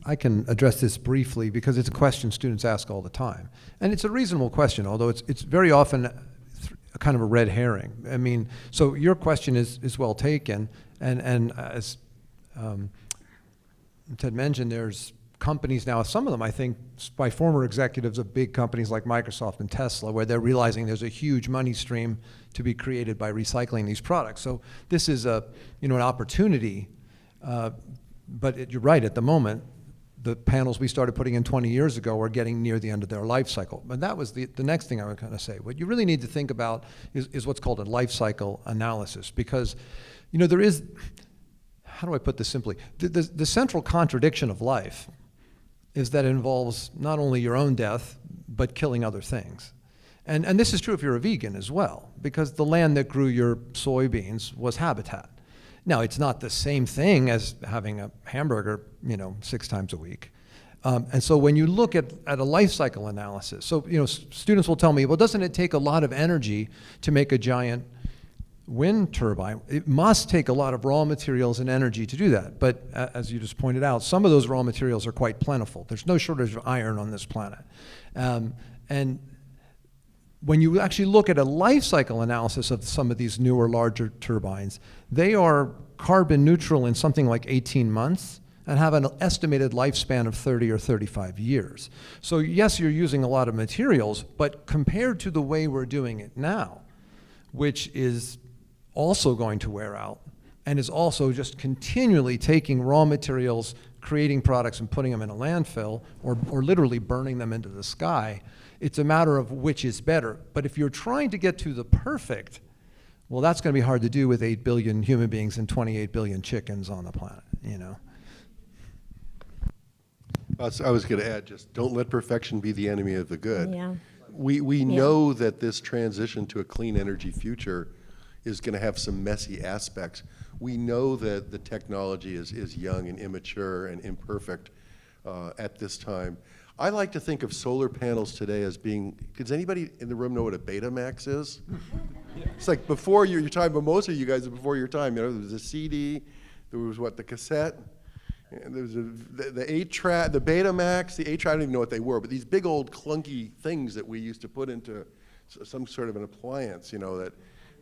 I can address this briefly because it's a question students ask all the time. And it's a reasonable question, although it's very often a kind of a red herring. I mean, so your question is well taken, and as Ted mentioned, there's companies now, some of them I think by former executives of big companies like Microsoft and Tesla, where they're realizing there's a huge money stream to be created by recycling these products. So this is an opportunity. But you're right, at the moment, the panels we started putting in 20 years ago are getting near the end of their life cycle. But that was the next thing I was going to say. What you really need to think about is what's called a life cycle analysis, because there is, how do I put this simply? The central contradiction of life is that it involves not only your own death, but killing other things. And this is true if you're a vegan as well, because the land that grew your soybeans was habitat. Now, it's not the same thing as having a hamburger, 6 times a week. And so when you look at a life cycle analysis, so students will tell me, well, doesn't it take a lot of energy to make a giant wind turbine, it must take a lot of raw materials and energy to do that. But as you just pointed out, some of those raw materials are quite plentiful. There's no shortage of iron on this planet. And when you actually look at a life cycle analysis of some of these newer, larger turbines, they are carbon neutral in something like 18 months and have an estimated lifespan of 30 or 35 years. So yes, you're using a lot of materials, but compared to the way we're doing it now, which is also going to wear out and is also just continually taking raw materials, creating products and putting them in a landfill or literally burning them into the sky, it's a matter of which is better. But if you're trying to get to the perfect, well, that's going to be hard to do with 8 billion human beings and 28 billion chickens on the planet, you know. I was going to add, just don't let perfection be the enemy of the good. Yeah. We know that this transition to a clean energy future is going to have some messy aspects. We know that the technology is young and immature and imperfect at this time. I like to think of solar panels today as being, does anybody in the room know what a Betamax is? It's like before your time, but most of you guys are before your time. You know, there was a CD, there was what, the cassette, and there was the 8-track, the Betamax, the 8-track, I don't even know what they were, but these big old clunky things that we used to put into some sort of an appliance, you know,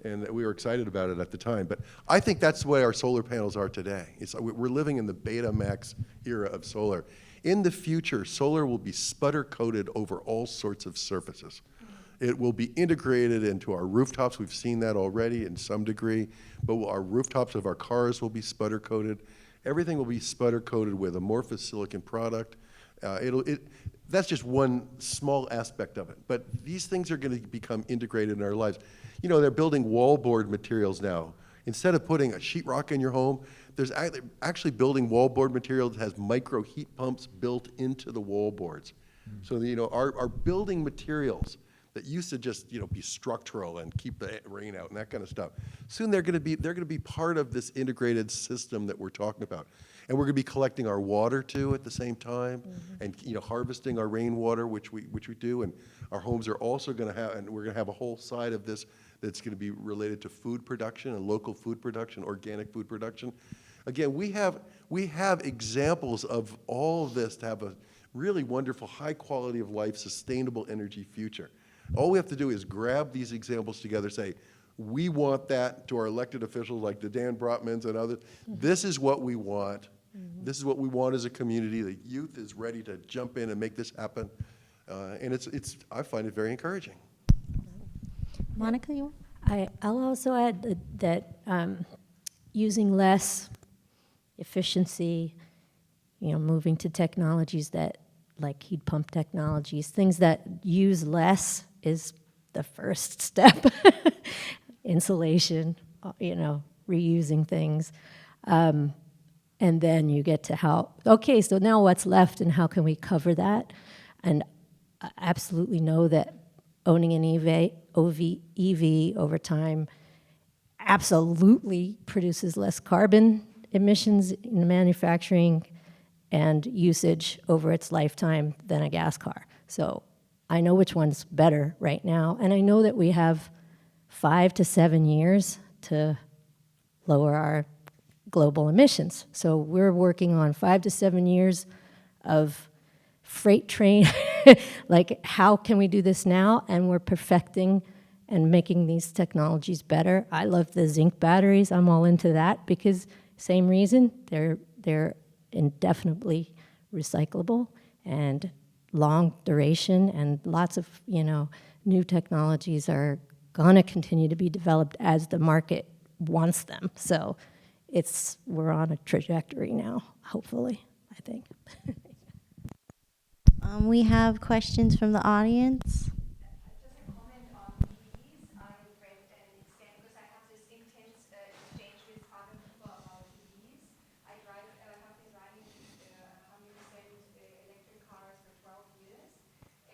and that we were excited about it at the time. But I think that's the way our solar panels are today. We're living in the Betamax era of solar. In the future, solar will be sputter-coated over all sorts of surfaces. It will be integrated into our rooftops. We've seen that already in some degree, but our rooftops of our cars will be sputter-coated. Everything will be sputter-coated with amorphous silicon product. That's just one small aspect of it, but these things are going to become integrated in our lives. You know, they're building wallboard materials now. Instead of putting a sheetrock in your home, there's actually building wallboard material that has micro heat pumps built into the wallboards. So, you know, our building materials that used to just, you know, be structural and keep the rain out and that kind of stuff, soon they're going to be part of this integrated system that we're talking about. And we're going to be collecting our water too at the same time, and, you know, harvesting our rainwater, which we do. And our homes are also going to have, and we're going to have a whole side of this that's going to be related to food production and local food production, organic food production. Again, we have examples of all of this to have a really wonderful, high quality of life, sustainable energy future. All we have to do is grab these examples together, say, we want that to our elected officials like the Dan Brotmans and others. This is what we want. This is what we want as a community. The youth is ready to jump in and make this happen. And I find it very encouraging. Monica, you want? I'll also add that using less efficiency, you know, moving to technologies that, like heat pump technologies, things that use less is the first step. Insulation, you know, reusing things. And then you get to how, okay, so now what's left and how can we cover that? And I absolutely know that owning an EV over time absolutely produces less carbon emissions in manufacturing and usage over its lifetime than a gas car. So I know which one's better right now, and I know that we have 5 to 7 years to lower our global emissions. So we're working on 5 to 7 years of freight train, like how can we do this now? And we're perfecting and making these technologies better. I love the zinc batteries. I'm all into that because same reason, they're indefinitely recyclable and long duration, and lots of, you know, new technologies are gonna continue to be developed as the market wants them. So we're on a trajectory now, hopefully, I think. We have questions from the audience. Just a comment on EVs. I read an extent because I have this intense exchange with other people about EVs. I have been driving 100% electric cars for 12 years,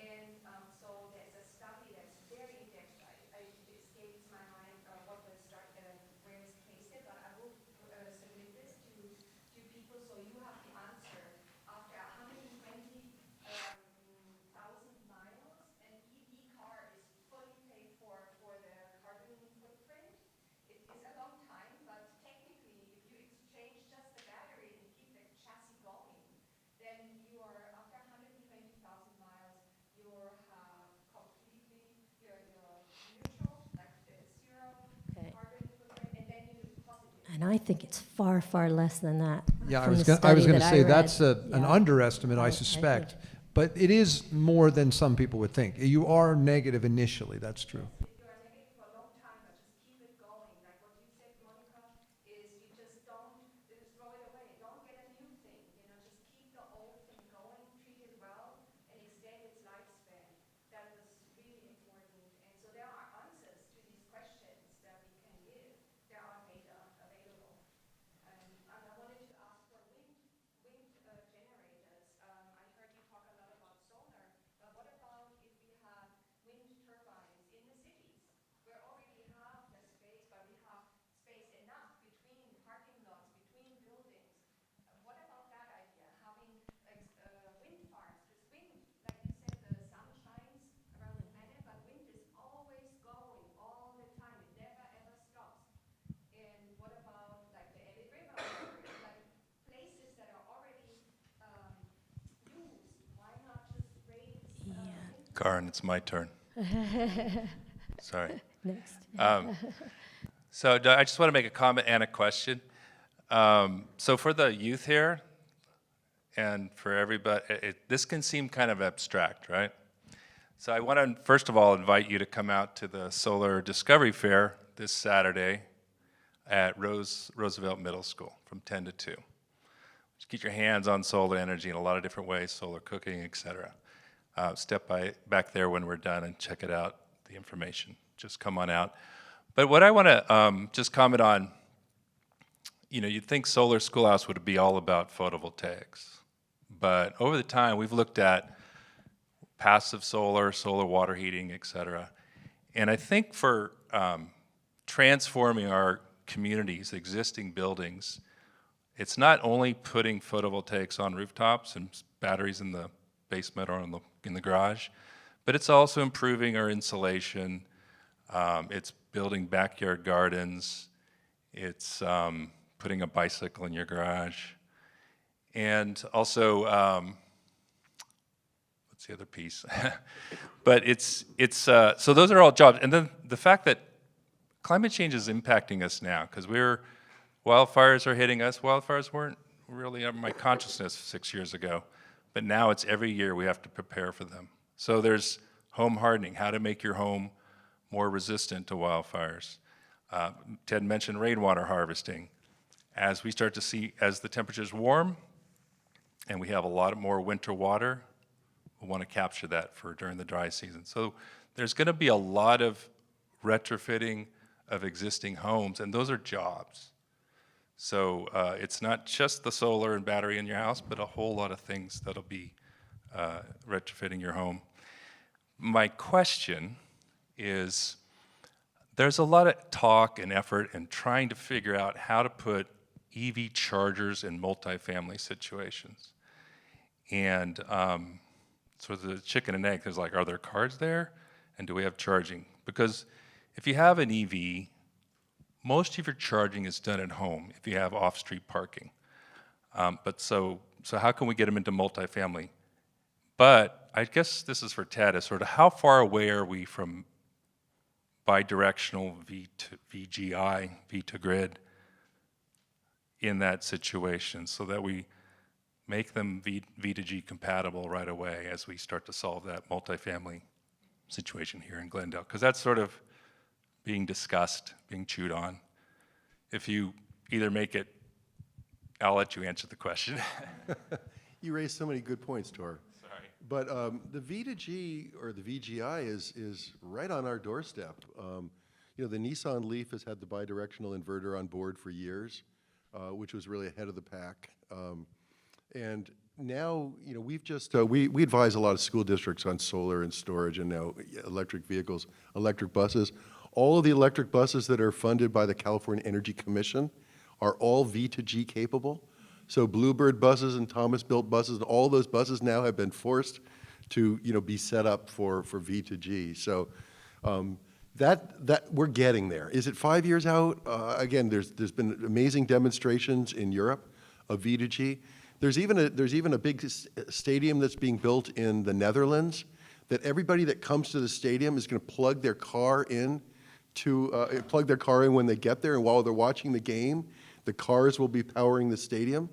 and so there's a study that's very in-depth. It escapes my mind what the where it's placed, but I will submit this to people so you have the answer. After 120,000 miles, an And I think it's far, far less than that. Yeah, I from was the going study to that I say read. that's an Yeah. underestimate, I I suspect. think. But it is more than some people would think. You are negative initially, that's true. You are negative for a long time, but just keep it going. Like what you said, Monica, is you just don't throw it away. Don't get a new thing. Just keep the old thing going, treat it well, and extend its lifespan. That was really important. And so there are answers to these questions that we can give. There are data available. And I wanted to ask for wind generators. I heard you talk a lot about solar, but what about if we have wind turbines in the cities? We already have the space, but we have space enough between parking lots, between buildings. What about that idea? Having wind farms, because wind, like you said, the sun shines around the planet, but wind is always going all the time. It never ever stops. And what about like the Elbe River, like places that are already used? Why not just raise wind? Karin, it's my turn. Sorry. Next. So I just want to make a comment and a question. So for the youth here, and for everybody, this can seem kind of abstract, right? So I want to, first of all, invite you to come out to the Solar Discovery Fair this Saturday at Roosevelt Middle School from 10 to 2. Just get your hands on solar energy in a lot of different ways, solar cooking, et cetera. Step back there when we're done and check it out, the information. Just come on out. But what I want to just comment on, you'd think solar schoolhouse would be all about photovoltaics. But over the time, we've looked at passive solar, solar water heating, et cetera. And I think for transforming our communities, existing buildings, it's not only putting photovoltaics on rooftops and batteries in the basement or in the garage, but it's also improving our insulation. It's building backyard gardens. It's putting a bicycle in your garage. And also, what's the other piece? But so those are all jobs. And then the fact that climate change is impacting us now, because wildfires are hitting us. Wildfires weren't really on my consciousness 6 years ago, but now it's every year we have to prepare for them. So there's home hardening, how to make your home more resistant to wildfires. Ted mentioned rainwater harvesting. As we start to see, as the temperatures warm and we have a lot more winter water, we want to capture that for during the dry season. So there's going to be a lot of retrofitting of existing homes, and those are jobs. So it's not just the solar and battery in your house, but a whole lot of things that'll be retrofitting your home. My question is, there's a lot of talk and effort in trying to figure out how to put EV chargers in multifamily situations. And so the chicken and egg, there's like, are there cars there? And do we have charging? Because if you have an EV, most of your charging is done at home if you have off-street parking. But so how can we get them into multifamily? But I guess this is for Ted, is sort of how far away are we from bidirectional VGI, V to grid in that situation, so that we make them V to G compatible right away as we start to solve that multifamily situation here in Glendale? Because that's sort of being discussed, being chewed on. If you either make it, I'll let you answer the question. You raised so many good points, Tor. Sorry. But the V to G or the VGI is right on our doorstep. The Nissan Leaf has had the bidirectional inverter on board for years, which was really ahead of the pack. And now, we've just, we advise a lot of school districts on solar and storage and now electric vehicles, electric buses. All of the electric buses that are funded by the California Energy Commission are all V to G capable. So Bluebird buses and Thomas Built buses, and all those buses now have been forced to, be set up for V to G. So that we're getting there. Is it 5 years out? Again, there's been amazing demonstrations in Europe of V to G. There's even a big stadium that's being built in the Netherlands that everybody that comes to the stadium is going to plug their car in when they get there, and while they're watching the game, The cars will be powering the stadium,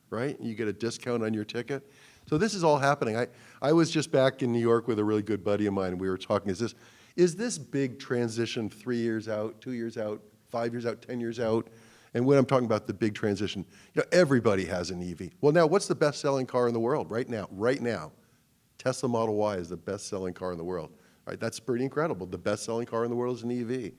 right? You get a discount on your ticket. So this is all happening. I was just back in New York with a really good buddy of mine, and we were talking, is this big transition 3 years out, 2 years out, 5 years out, 10 years out? And when I'm talking about the big transition, everybody has an EV. Well, now, what's the best-selling car in the world right now? Right now, Tesla Model Y is the best-selling car in the world. Right? That's pretty incredible. The best-selling car in the world is an EV.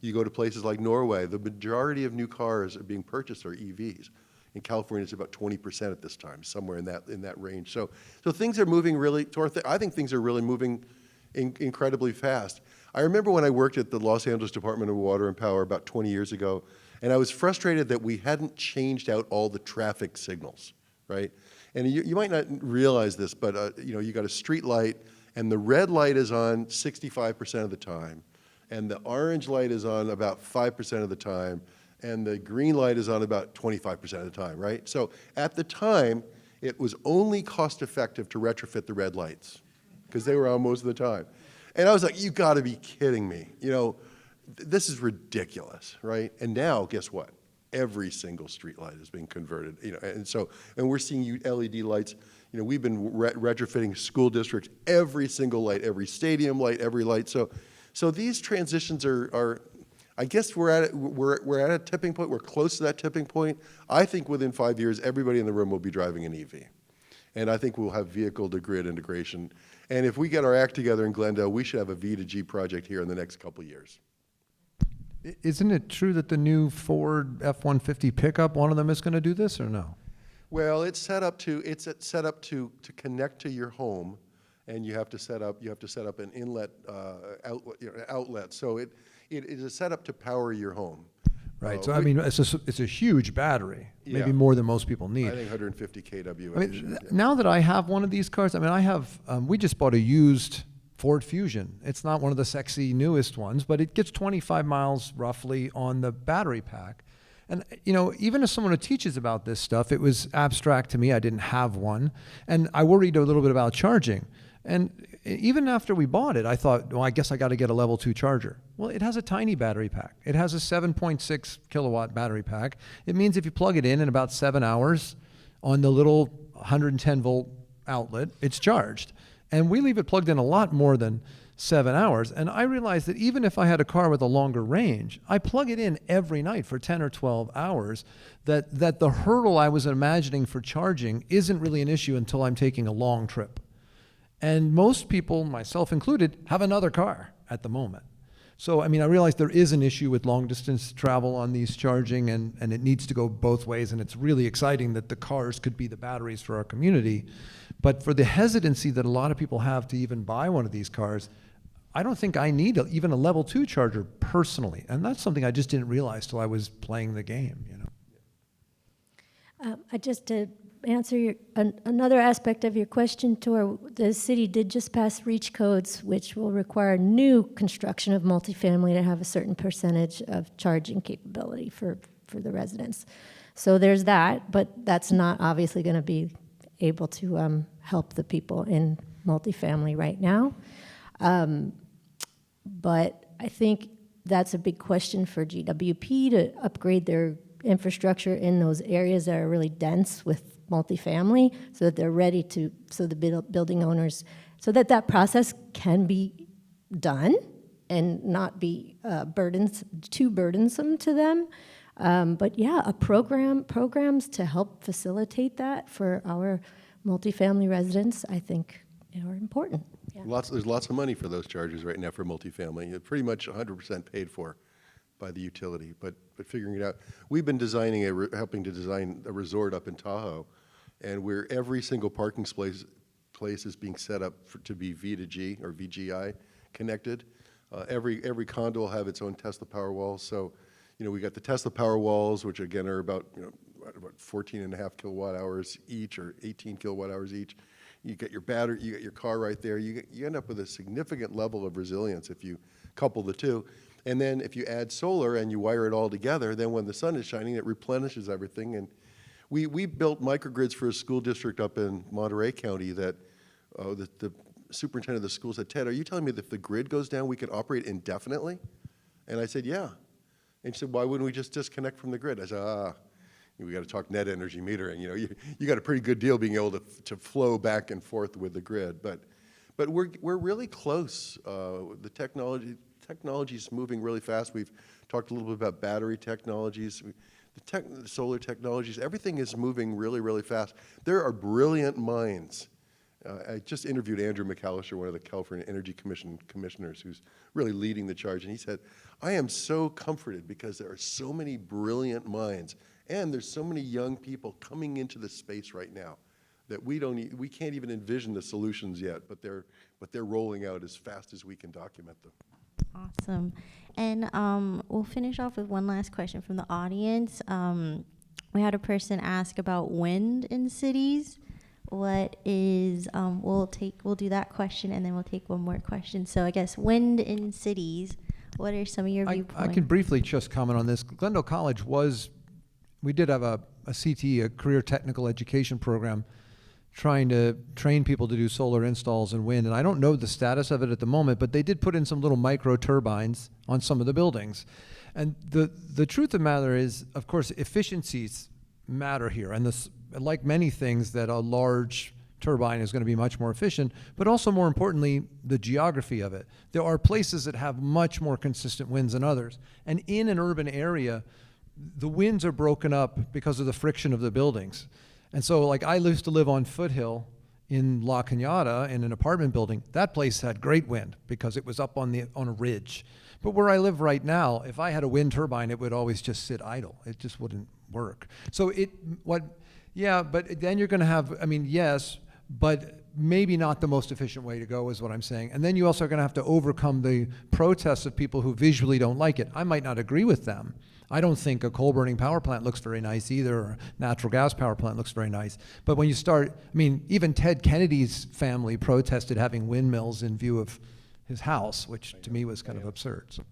You go to places like Norway, the majority of new cars are being purchased are EVs. In California, it's about 20% at this time, somewhere in that range. So things are moving really, I think things are really moving incredibly fast. I remember when I worked at the Los Angeles Department of Water and Power about 20 years ago, and I was frustrated that we hadn't changed out all the traffic signals, right? And you might not realize this, but you got a street light, and the red light is on 65% of the time, and the orange light is on about 5% of the time, and the green light is on about 25% of the time, right? So at the time, it was only cost effective to retrofit the red lights because they were on most of the time. And I was like, you gotta be kidding me. This is ridiculous, right? And now, guess what? Every single street light is being converted, and we're seeing LED lights. We've been retrofitting school districts, every single light, every stadium light, every light. So these transitions are I guess we're at a tipping point. We're close to that tipping point. I think within 5 years, everybody in the room will be driving an EV. And I think we'll have vehicle-to-grid integration. And if we get our act together in Glendale, we should have a V2G project here in the next couple of years. Isn't it true that the new Ford F-150 pickup, one of them is going to do this, or no? Well, it's set up to connect to your home, and you have to set up an inlet outlet. So it is set up to power your home. Right. So I mean, it's a huge battery, maybe more than most people need. I think 150 kW. I mean, now that I have one of these cars, I mean, I have. We just bought a used Ford Fusion. It's not one of the sexy newest ones, but it gets 25 miles roughly on the battery pack. And even as someone who teaches about this stuff, it was abstract to me. I didn't have one, and I worried a little bit about charging. And even after we bought it, I thought, well, I guess I got to get a level 2 charger. Well, it has a tiny battery pack. It has a 7.6 kilowatt battery pack. It means if you plug it in about 7 hours on the little 110 volt outlet, it's charged. And we leave it plugged in a lot more than 7 hours. And I realized that even if I had a car with a longer range, I plug it in every night for 10 or 12 hours, that the hurdle I was imagining for charging isn't really an issue until I'm taking a long trip. And most people, myself included, have another car at the moment. So, I mean, I realize there is an issue with long distance travel on these charging, and it needs to go both ways, and it's really exciting that the cars could be the batteries for our community. But for the hesitancy that a lot of people have to even buy one of these cars, I don't think I need even a level 2 charger personally. And that's something I just didn't realize till I was playing the game, Just to answer another aspect of your question, Tor, the city did just pass REACH codes, which will require new construction of multifamily to have a certain percentage of charging capability for the residents. So there's that, but that's not obviously going to be able to help the people in multifamily right now. But I think that's a big question for GWP to upgrade their infrastructure in those areas that are really dense with multifamily, so that they're ready to, so the building owners, so that process can be done and not be too burdensome to them. But yeah, programs to help facilitate that for our multifamily residents, I think, are important. Yeah. There's lots of money for those chargers right now for multifamily. It's pretty much 100% paid for by the utility, but figuring it out. We've been helping to design a resort up in Tahoe, and where every single parking place is being set up to be V2G or VGI connected. Every condo will have its own Tesla Powerwall. So, we got the Tesla Powerwalls, which again are about 14.5 kilowatt hours each, or 18 kilowatt hours each. You get your battery, you get your car right there. You end up with a significant level of resilience if you couple the two. And then if you add solar and you wire it all together, then when the sun is shining, it replenishes everything. And we built microgrids for a school district up in Monterey County that the superintendent of the school said, Ted, are you telling me that if the grid goes down, we can operate indefinitely? And I said, yeah. And she said, why wouldn't we just disconnect from the grid? I said, we got to talk net energy metering. You know, you got a pretty good deal being able to flow back and forth with the grid. But we're really close. The technology's moving really fast. We've talked a little bit about battery technologies. The solar technologies, everything is moving really, really fast. There are brilliant minds. I just interviewed Andrew McAllister, one of the California Energy Commission commissioners, who's really leading the charge, and he said, I am so comforted because there are so many brilliant minds, and there's so many young people coming into this space right now that we can't even envision the solutions yet, but they're rolling out as fast as we can document them. Awesome. And we'll finish off with one last question from the audience. We had a person ask about wind in cities. What is, we'll do that question, and then we'll take one more question. So I guess wind in cities, what are some of your viewpoints? I can briefly just comment on this. Glendale College we did have a CTE, a career technical education program, trying to train people to do solar installs and wind. And I don't know the status of it at the moment, but they did put in some little micro turbines on some of the buildings. And the truth of the matter is, of course, efficiencies matter here. And this, like many things, that a large turbine is going to be much more efficient, but also more importantly, the geography of it. There are places that have much more consistent winds than others. And in an urban area, the winds are broken up because of the friction of the buildings. And so, like, I used to live on Foothill in La Cañada in an apartment building. That place had great wind because it was up on a ridge. But where I live right now, if I had a wind turbine, it would always just sit idle. It just wouldn't work. So but then you're going to have, yes, but maybe not the most efficient way to go is what I'm saying. And then you also are going to have to overcome the protests of people who visually don't like it. I might not agree with them. I don't think a coal-burning power plant looks very nice either, or a natural gas power plant looks very nice. But when you start, even Ted Kennedy's family protested having windmills in view of his house, which to me was kind of absurd. So.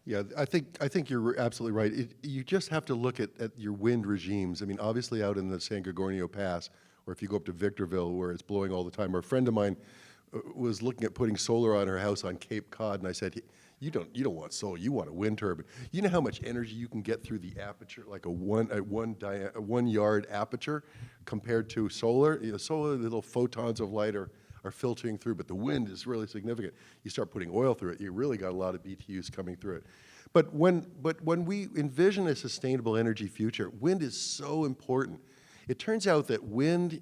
Yeah, I think you're absolutely right. You just have to look at your wind regimes. Obviously out in the San Gorgonio Pass, or if you go up to Victorville where it's blowing all the time, or a friend of mine was looking at putting solar on her house on Cape Cod, and I said, you don't want solar, you want a wind turbine. You know how much energy you can get through the aperture, like a 1 yard aperture, compared to solar? Solar, the little photons of light are filtering through, but the wind is really significant. You start putting oil through it, you really got a lot of BTUs coming through it. But when we envision a sustainable energy future, wind is so important. It turns out that wind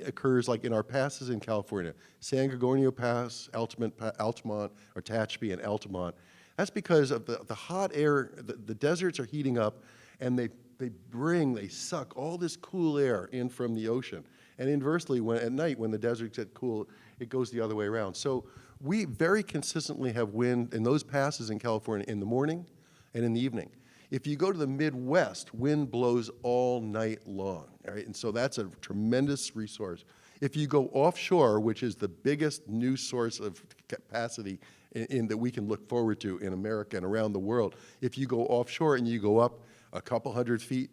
occurs like in our passes in California, San Gorgonio Pass, Altamont, or Tehachapi and Altamont. That's because of the hot air, the deserts are heating up, and they suck all this cool air in from the ocean. And inversely, at night, when the deserts get cool, it goes the other way around. So we very consistently have wind in those passes in California in the morning and in the evening. If you go to the Midwest, wind blows all night long, right? And so that's a tremendous resource. If you go offshore, which is the biggest new source of capacity that we can look forward to in America and around the world, if you go offshore and you go up a couple 100 feet,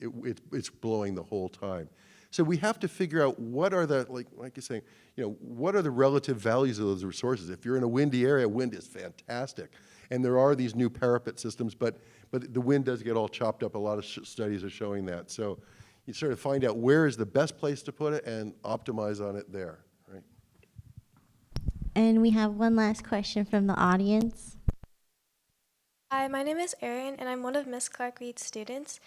it's blowing the whole time. So we have to figure out what are the, like you're saying, what are the relative values of those resources? If you're in a windy area, wind is fantastic. And there are these new parapet systems, but the wind does get all chopped up. A lot of studies are showing that. So you sort of find out where is the best place to put it and optimize on it there, right? And we have one last question from the audience. Hi, my name is Erin, and I'm one of Miss Clark Reed's students.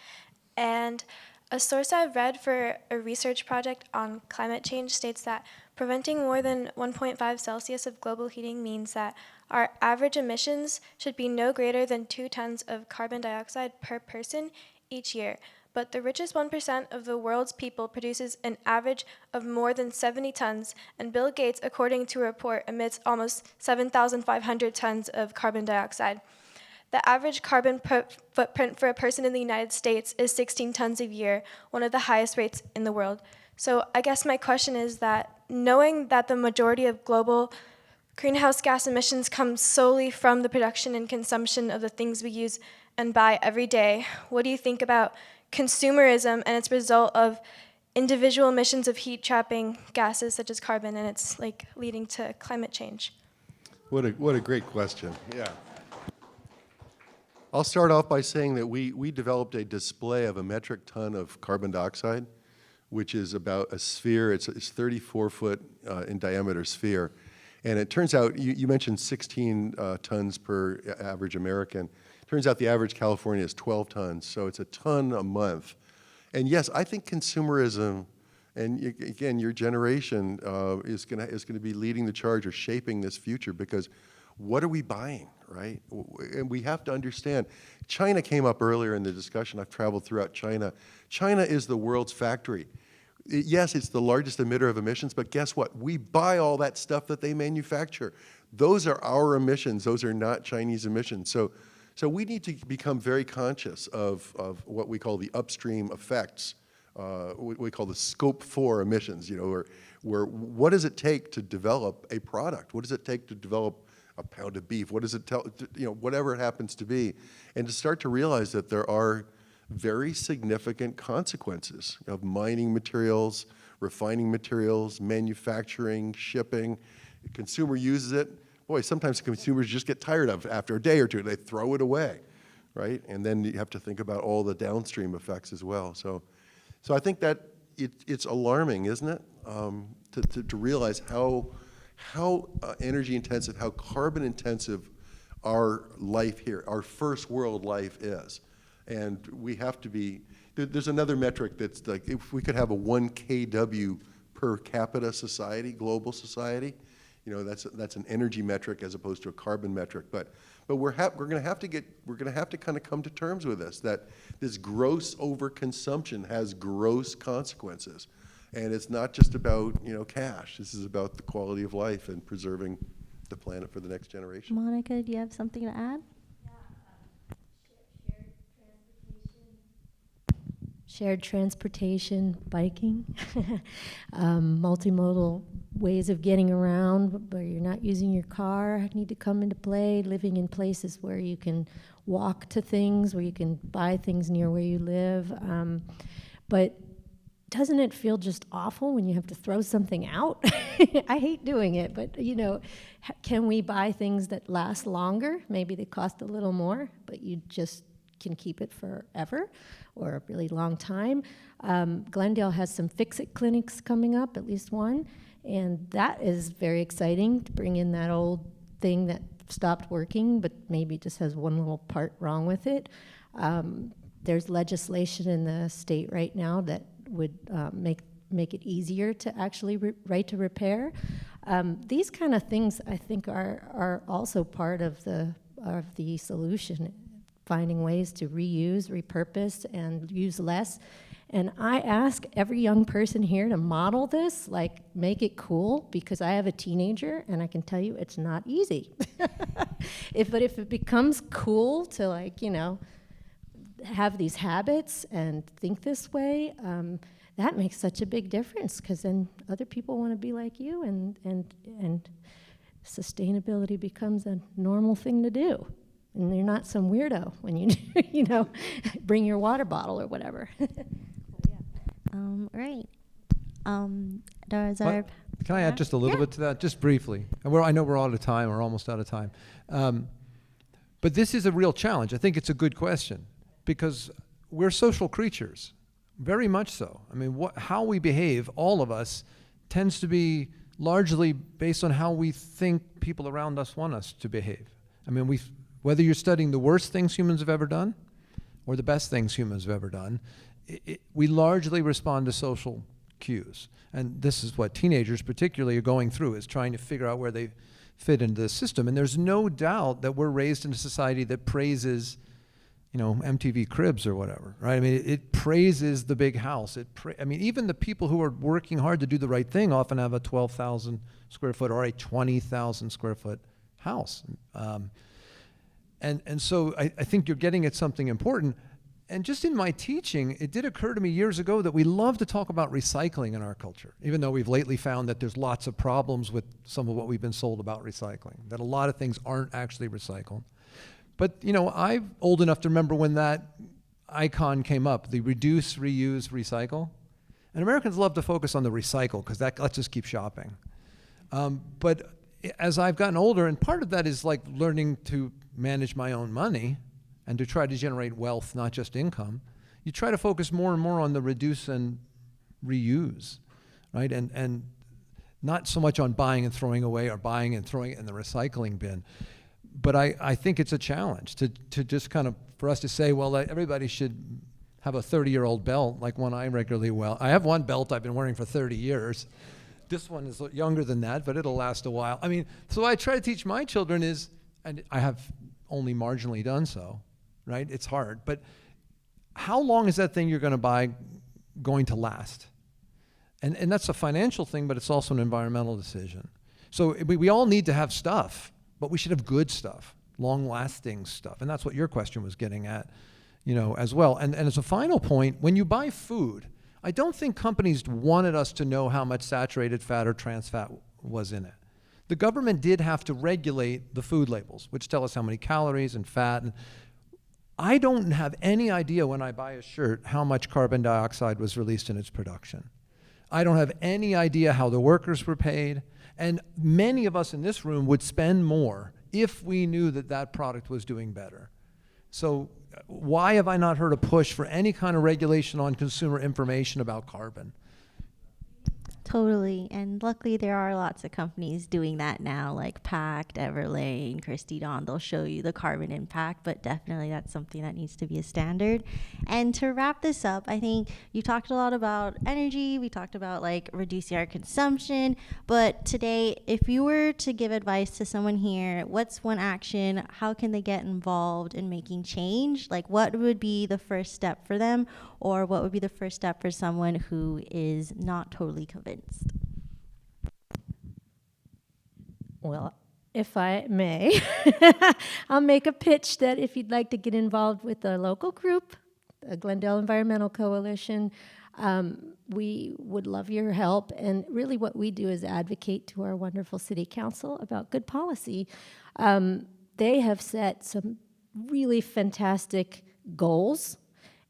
And a source I've read for a research project on climate change states that preventing more than 1.5 Celsius of global heating means that our average emissions should be no greater than 2 tons of carbon dioxide per person each year. But the richest 1% of the world's people produces an average of more than 70 tons, and Bill Gates, according to a report, emits almost 7,500 tons of carbon dioxide. The average carbon footprint for a person in the United States is 16 tons a year, one of the highest rates in the world. So I guess my question is that, knowing that the majority of global greenhouse gas emissions come solely from the production and consumption of the things we use and buy every day, what do you think about consumerism and its result of individual emissions of heat-trapping gases such as carbon, and it's leading to climate change? What a great question. Yeah. I'll start off by saying that we developed a display of a metric ton of carbon dioxide, which is about a sphere. It's 34 foot in diameter sphere. And it turns out, you mentioned 16 tons per average American. Turns out the average California is 12 tons, so it's a ton a month. And yes, I think consumerism, and again, your generation is gonna be leading the charge or shaping this future, because what are we buying, right? And we have to understand, China came up earlier in the discussion. I've traveled throughout China. China is the world's factory. Yes, it's the largest emitter of emissions, but guess what? We buy all that stuff that they manufacture. Those are our emissions. Those are not Chinese emissions. So we need to become very conscious of what we call the upstream effects, what we call the scope 4 emissions, where what does it take to develop a product? What does it take to develop a pound of beef? What does it whatever it happens to be, and to start to realize that there are very significant consequences of mining materials, refining materials, manufacturing, shipping. The consumer uses it. Boy, sometimes consumers just get tired of it after a day or two. They throw it away, right? And then you have to think about all the downstream effects as well. So I think that it's alarming, isn't it, to realize how energy intensive, how carbon intensive our life here, our first world life is. And we have to be, there's another metric that's like, if we could have a 1 kW per capita society, global society, that's an energy metric as opposed to a carbon metric. But we're going to have to kind of come to terms with this, that this gross overconsumption has gross consequences. And it's not just about, cash. This is about the quality of life and preserving the planet for the next generation. Monica, do you have something to add? Shared transportation, biking, multimodal ways of getting around where you're not using your car need to come into play, living in places where you can walk to things, where you can buy things near where you live. But doesn't it feel just awful when you have to throw something out? I hate doing it, but can we buy things that last longer? Maybe they cost a little more, but you just can keep it forever or a really long time. Glendale has some fix-it clinics coming up, at least one, and that is very exciting to bring in that old thing that stopped working, but maybe just has one little part wrong with it. There's legislation in the state right now that would make it easier to actually right to repair. These kind of things, I think, are also part of the solution. Finding ways to reuse, repurpose, and use less. And I ask every young person here to model this, like make it cool, because I have a teenager and I can tell you it's not easy. But if it becomes cool to have these habits and think this way, that makes such a big difference, because then other people want to be like you, and sustainability becomes a normal thing to do. And you're not some weirdo when you, bring your water bottle or whatever. Right. Can I add just a little bit to that, just briefly? I know we're out of time, we're almost out of time. But this is a real challenge. I think it's a good question, because we're social creatures, very much so. I mean, how we behave, all of us, tends to be largely based on how we think people around us want us to behave. I mean, whether you're studying the worst things humans have ever done or the best things humans have ever done, we largely respond to social cues. And this is what teenagers particularly are going through, is trying to figure out where they fit into the system. And there's no doubt that we're raised in a society that praises, MTV Cribs or whatever, right? I mean, it praises the big house. Even the people who are working hard to do the right thing often have a 12,000 square foot or a 20,000 square foot house. And so I think you're getting at something important. And just in my teaching, it did occur to me years ago that we love to talk about recycling in our culture, even though we've lately found that there's lots of problems with some of what we've been sold about recycling, that a lot of things aren't actually recycled. But, I'm old enough to remember when that icon came up, the reduce, reuse, recycle. And Americans love to focus on the recycle because that lets us keep shopping. But as I've gotten older, and part of that is like learning to manage my own money, and to try to generate wealth, not just income, you try to focus more and more on the reduce and reuse, right? And not so much on buying and throwing away or buying and throwing it in the recycling bin. But I think it's a challenge to just kind of, for us to say, well, everybody should have a 30-year-old belt like one I regularly wear. I have one belt I've been wearing for 30 years. This one is younger than that, but it'll last a while. I mean, so what I try to teach my children is, and I have only marginally done so, right? It's hard, but how long is that thing you're going to buy going to last? And that's a financial thing, but it's also an environmental decision. So we all need to have stuff, but we should have good stuff, long-lasting stuff. And that's what your question was getting at, as well. And as a final point, when you buy food, I don't think companies wanted us to know how much saturated fat or trans fat was in it. The government did have to regulate the food labels, which tell us how many calories and fat. And I don't have any idea when I buy a shirt how much carbon dioxide was released in its production. I don't have any idea how the workers were paid. And many of us in this room would spend more if we knew that that product was doing better. So why have I not heard a push for any kind of regulation on consumer information about carbon? Totally. And luckily, there are lots of companies doing that now, like Pact, Everlane, Christy Dawn. They'll show you the carbon impact, but definitely that's something that needs to be a standard. And to wrap this up, I think you talked a lot about energy. We talked about like reducing our consumption. But today, if you were to give advice to someone here, what's one action? How can they get involved in making change? Like, what would be the first step for them? Or what would be the first step for someone who is not totally convinced? Well, if I may, I'll make a pitch that if you'd like to get involved with a local group, the Glendale Environmental Coalition, we would love your help. And really what we do is advocate to our wonderful city council about good policy. They have set some really fantastic goals,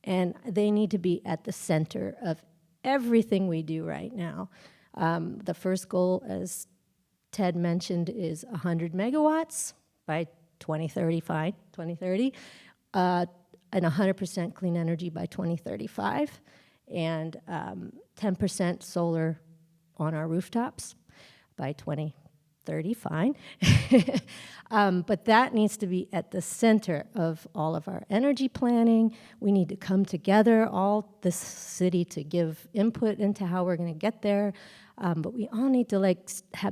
and they need to be at the center of everything we do right now. The first goal, as Ted mentioned, is 100 megawatts by 2030, and 100% clean energy by 2035, and 10% solar on our rooftops by 2030, fine. But that needs to be at the center of all of our energy planning. We need to come together, all this city, to give input into how we're going to get there. But we all need to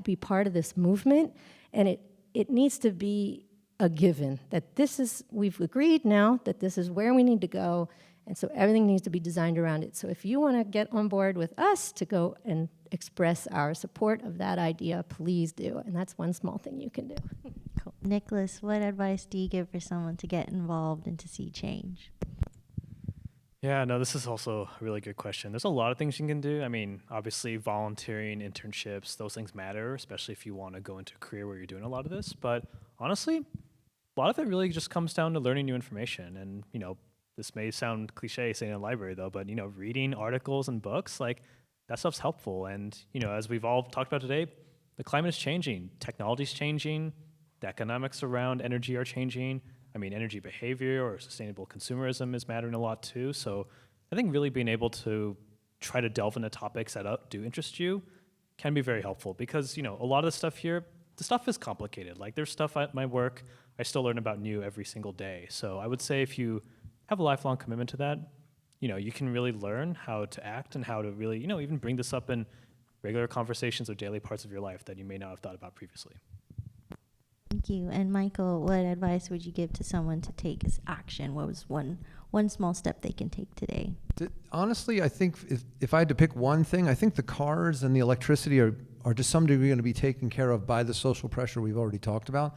be part of this movement, and it needs to be a given that we've agreed now that this is where we need to go, and so everything needs to be designed around it. So if you want to get on board with us to go and express our support of that idea, please do, and that's one small thing you can do. Cool. Nicholas, what advice do you give for someone to get involved and to see change? Yeah, no, this is also a really good question. There's a lot of things you can do. I mean, obviously volunteering, internships, those things matter, especially if you want to go into a career where you're doing a lot of this. But honestly, a lot of it really just comes down to learning new information. And, this may sound cliche saying in a library though, but, reading articles and books, that stuff's helpful. And, as we've all talked about today, the climate is changing, technology's changing, the economics around energy are changing. I mean, energy behavior or sustainable consumerism is mattering a lot too. So I think really being able to try to delve into topics that do interest you can be very helpful because, a lot of the stuff here, the stuff is complicated. There's stuff at my work I still learn about new every single day. So I would say if you have a lifelong commitment to that, you can really learn how to act and how to really, even bring this up in regular conversations or daily parts of your life that you may not have thought about previously. Thank you. And Michael, what advice would you give to someone to take as action? What was one small step they can take today? Honestly, I think if I had to pick one thing, I think the cars and the electricity are to some degree going to be taken care of by the social pressure we've already talked about.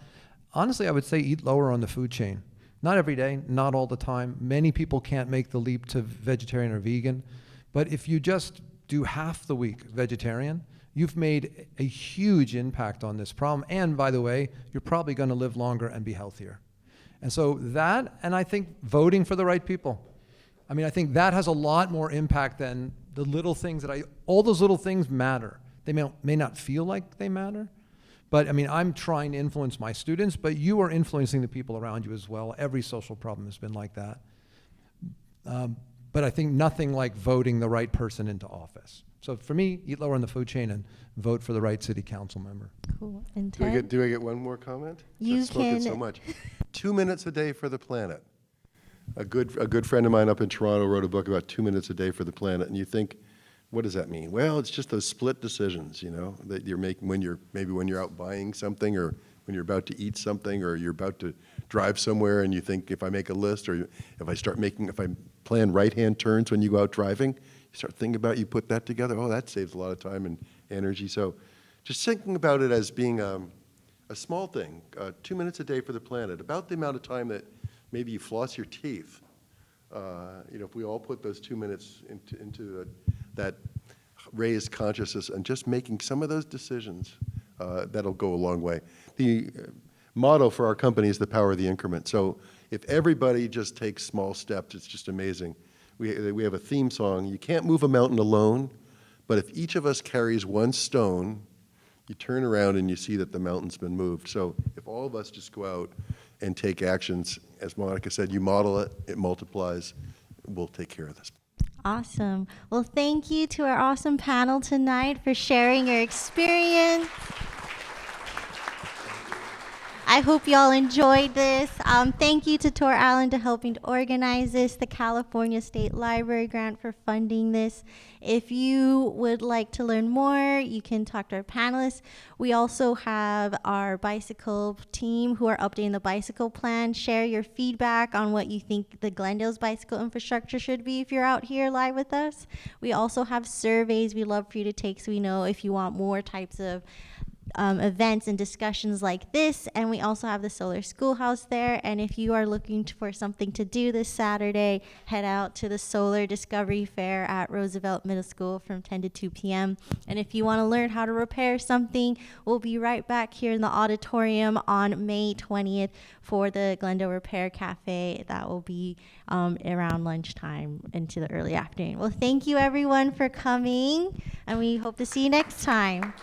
Honestly, I would say eat lower on the food chain. Not every day, not all the time. Many people can't make the leap to vegetarian or vegan. But if you just do half the week vegetarian, you've made a huge impact on this problem. And by the way, you're probably going to live longer and be healthier. And so that, and I think voting for the right people. I mean, I think that has a lot more impact than the little things all those little things matter. They may not feel like they matter, But I mean, I'm trying to influence my students, but you are influencing the people around you as well. Every social problem has been like that. But I think nothing like voting the right person into office. So for me, eat lower on the food chain and vote for the right city council member. Cool. And Do I Ted? get one more comment? You I've spoken can- so much. 2 minutes a day for the planet. A good friend of mine up in Toronto wrote a book about 2 minutes a day for the planet, and you think, what does that mean? Well, it's just those split decisions, you know, that you're making when you're out buying something, or when you're about to eat something, or you're about to drive somewhere, and you think, if I make a list, or if I plan right-hand turns when you go out driving, you start thinking about, you put that together, oh, that saves a lot of time and energy. So just thinking about it as being a small thing, 2 minutes a day for the planet, about the amount of time that maybe you floss your teeth. You know, if we all put those 2 minutes into that raised consciousness and just making some of those decisions, that'll go a long way. The motto for our company is the power of the increment. So if everybody just takes small steps, it's just amazing. We have a theme song, you can't move a mountain alone, but if each of us carries one stone, you turn around and you see that the mountain's been moved. So if all of us just go out and take actions, as Monica said, you model it, it multiplies, we'll take care of this. Awesome. Well, thank you to our awesome panel tonight for sharing your experience. I hope y'all enjoyed this. Thank you to Tor Allen to helping to organize this, the California State Library grant for funding this. If you would like to learn more, you can talk to our panelists. We also have our bicycle team who are updating the bicycle plan. Share your feedback on what you think the Glendale's bicycle infrastructure should be if you're out here live with us. We also have surveys we love for you to take so we know if you want more types of events and discussions like this. And we also have the Solar Schoolhouse there. And if you are looking for something to do this Saturday, head out to the Solar Discovery Fair at Roosevelt Middle School from 10 to 2 p.m. And if you want to learn how to repair something, we'll be right back here in the auditorium on May 20th for the Glendale Repair Cafe. That will be around lunchtime into the early afternoon. Well, thank you everyone for coming, and we hope to see you next time.